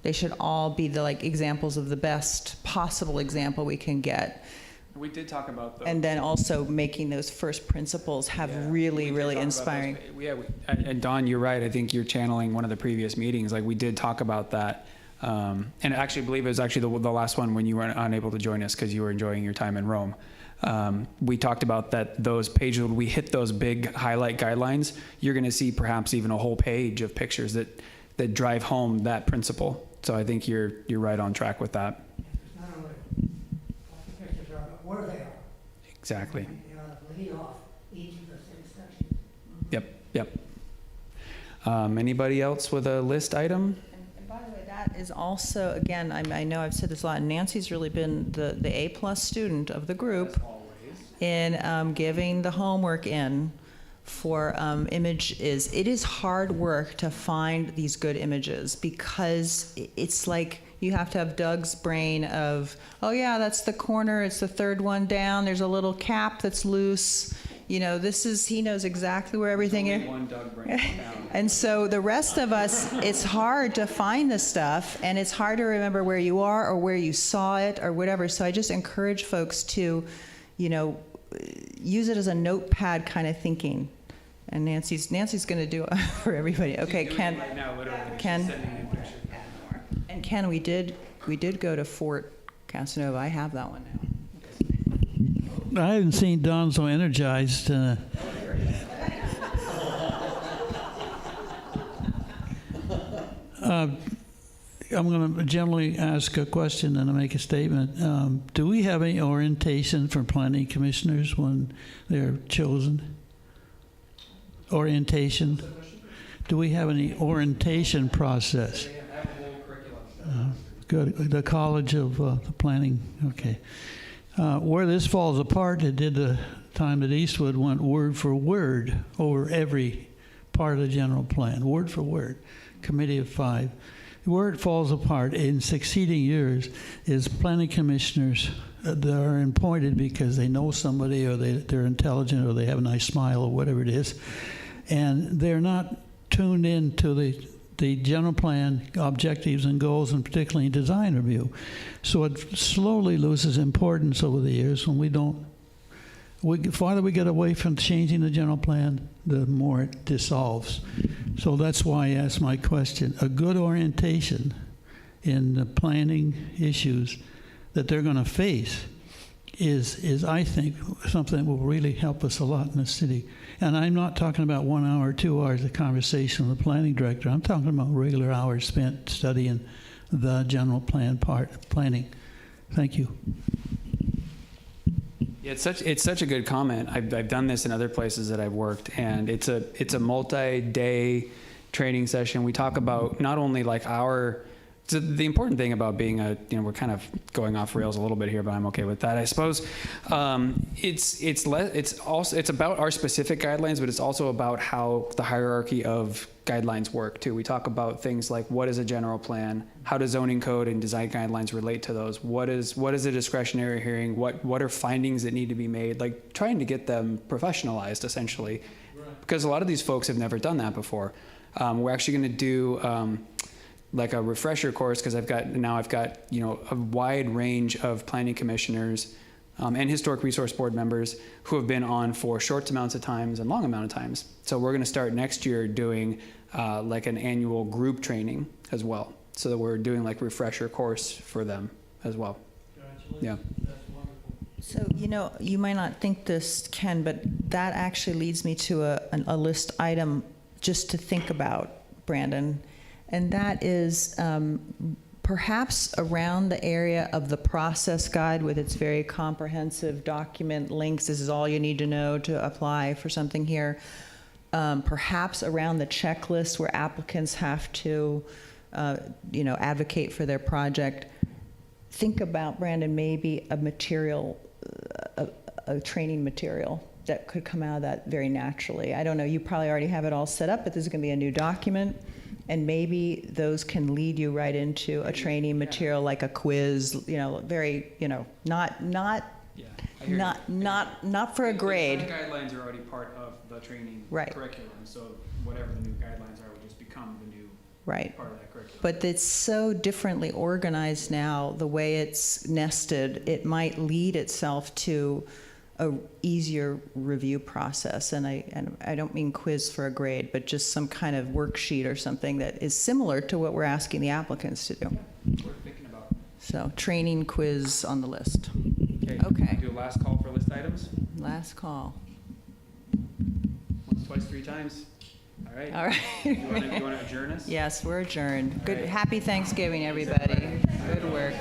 They should all be examples of the best possible example we can get. We did talk about those. And then also making those first principles have really inspiring. And Don, you're right. I think you're channeling one of the previous meetings. We did talk about that. And I actually believe it was actually the last one when you were unable to join us because you were enjoying your time in Rome. we talked about that those pages, when we hit those big highlight guidelines, you're going to see perhaps even a whole page of pictures that drive home that principle. So I think you're right on track with that. Not only what the pictures are, but where they are. Exactly. You know, lead off each of the 6 sections. Yep. Anybody else with a list item? And by the way, that is also, again, I know I've said this a lot, Nancy's really been the A+ student of the group in giving the homework in for images. It is hard work to find these good images because it's like you have to have Doug's brain of, oh yeah, that's the corner, it's the third one down, there's a little cap that's loose. You know, he knows exactly where everything is. One Doug brain down. And so the rest of us, it's hard to find the stuff, and it's hard to remember where you are or where you saw it or whatever. So I just encourage folks to, you know, use it as a notepad kind of thinking. And Nancy's going to do it for everybody. Okay, Ken. Right now, literally. Ken. She's sending me a picture. And Ken, we did go to Fort Casanova. I have that one now. I haven't seen Don so energized. I'm going to generally ask a question and make a statement. Do we have any orientation for planning commissioners when they're chosen? Orientation? Do we have any orientation process? Good. The College of the Planning. Okay. Where this falls apart, it did the time that Eastwood went word for word over every part of the general plan, word for word, committee of 5. Where it falls apart in succeeding years is planning commissioners that are appointed because they know somebody or they're intelligent or they have a nice smile or whatever it is, and they're not tuned in to the general plan objectives and goals, and particularly design review. So it slowly loses importance over the years when the farther we get away from changing the general plan, the more it dissolves. So that's why I asked my question. A good orientation in the planning issues that they're going to face is I think, something that will really help us a lot in the city. And I'm not talking about 1 hour or 2 hours of conversation with the planning director. I'm talking about regular hours spent studying the general plan part of planning. Thank you. Yeah, it's such a good comment. I've done this in other places that I've worked, and it's a multi-day training session. We talk about not only like so the important thing about being we're kind of going off rails a little bit here, but I'm okay with that, I suppose. It's about our specific guidelines, but it's also about how the hierarchy of guidelines work too. We talk about things like what is a general plan, how does zoning code and design guidelines relate to those, what is a discretionary hearing, what are findings that need to be made, like trying to get them professionalized essentially, because a lot of these folks have never done that before. We're actually going to do like a refresher course, because I've got a wide range of planning commissioners and historic resource board members who have been on for short amounts of times and long amount of times. So we're going to start next year doing like an annual group training as well. So that we're doing like refresher course for them as well. Congratulations. Yeah. That's wonderful. So, you might not think this, Ken, but that actually leads me to a list item just to think about, Brandon. And that is perhaps around the area of the process guide with its very comprehensive document links. This is all you need to know to apply for something here. Perhaps around the checklist where applicants have to, advocate for their project. Think about, Brandon, maybe a material, a training material that could come out of that very naturally. I don't know, you probably already have it all set up, but this is going to be a new document. And maybe those can lead you right into a training material like a quiz, very, not for a grade. The guidelines are already part of the training curriculum, so whatever the new guidelines are would just become the new part of that curriculum. But it's so differently organized now, the way it's nested, it might lead itself to a easier review process, and I don't mean quiz for a grade, but just some kind of worksheet or something that is similar to what we're asking the applicants to do. Worth thinking about. So training quiz on the list. Okay. Do a last call for list items? Last call. Once, twice, 3 times. All right. All right. You want to adjourn us? Yes, we're adjourned. All Good, right. happy Thanksgiving, everybody. Good work.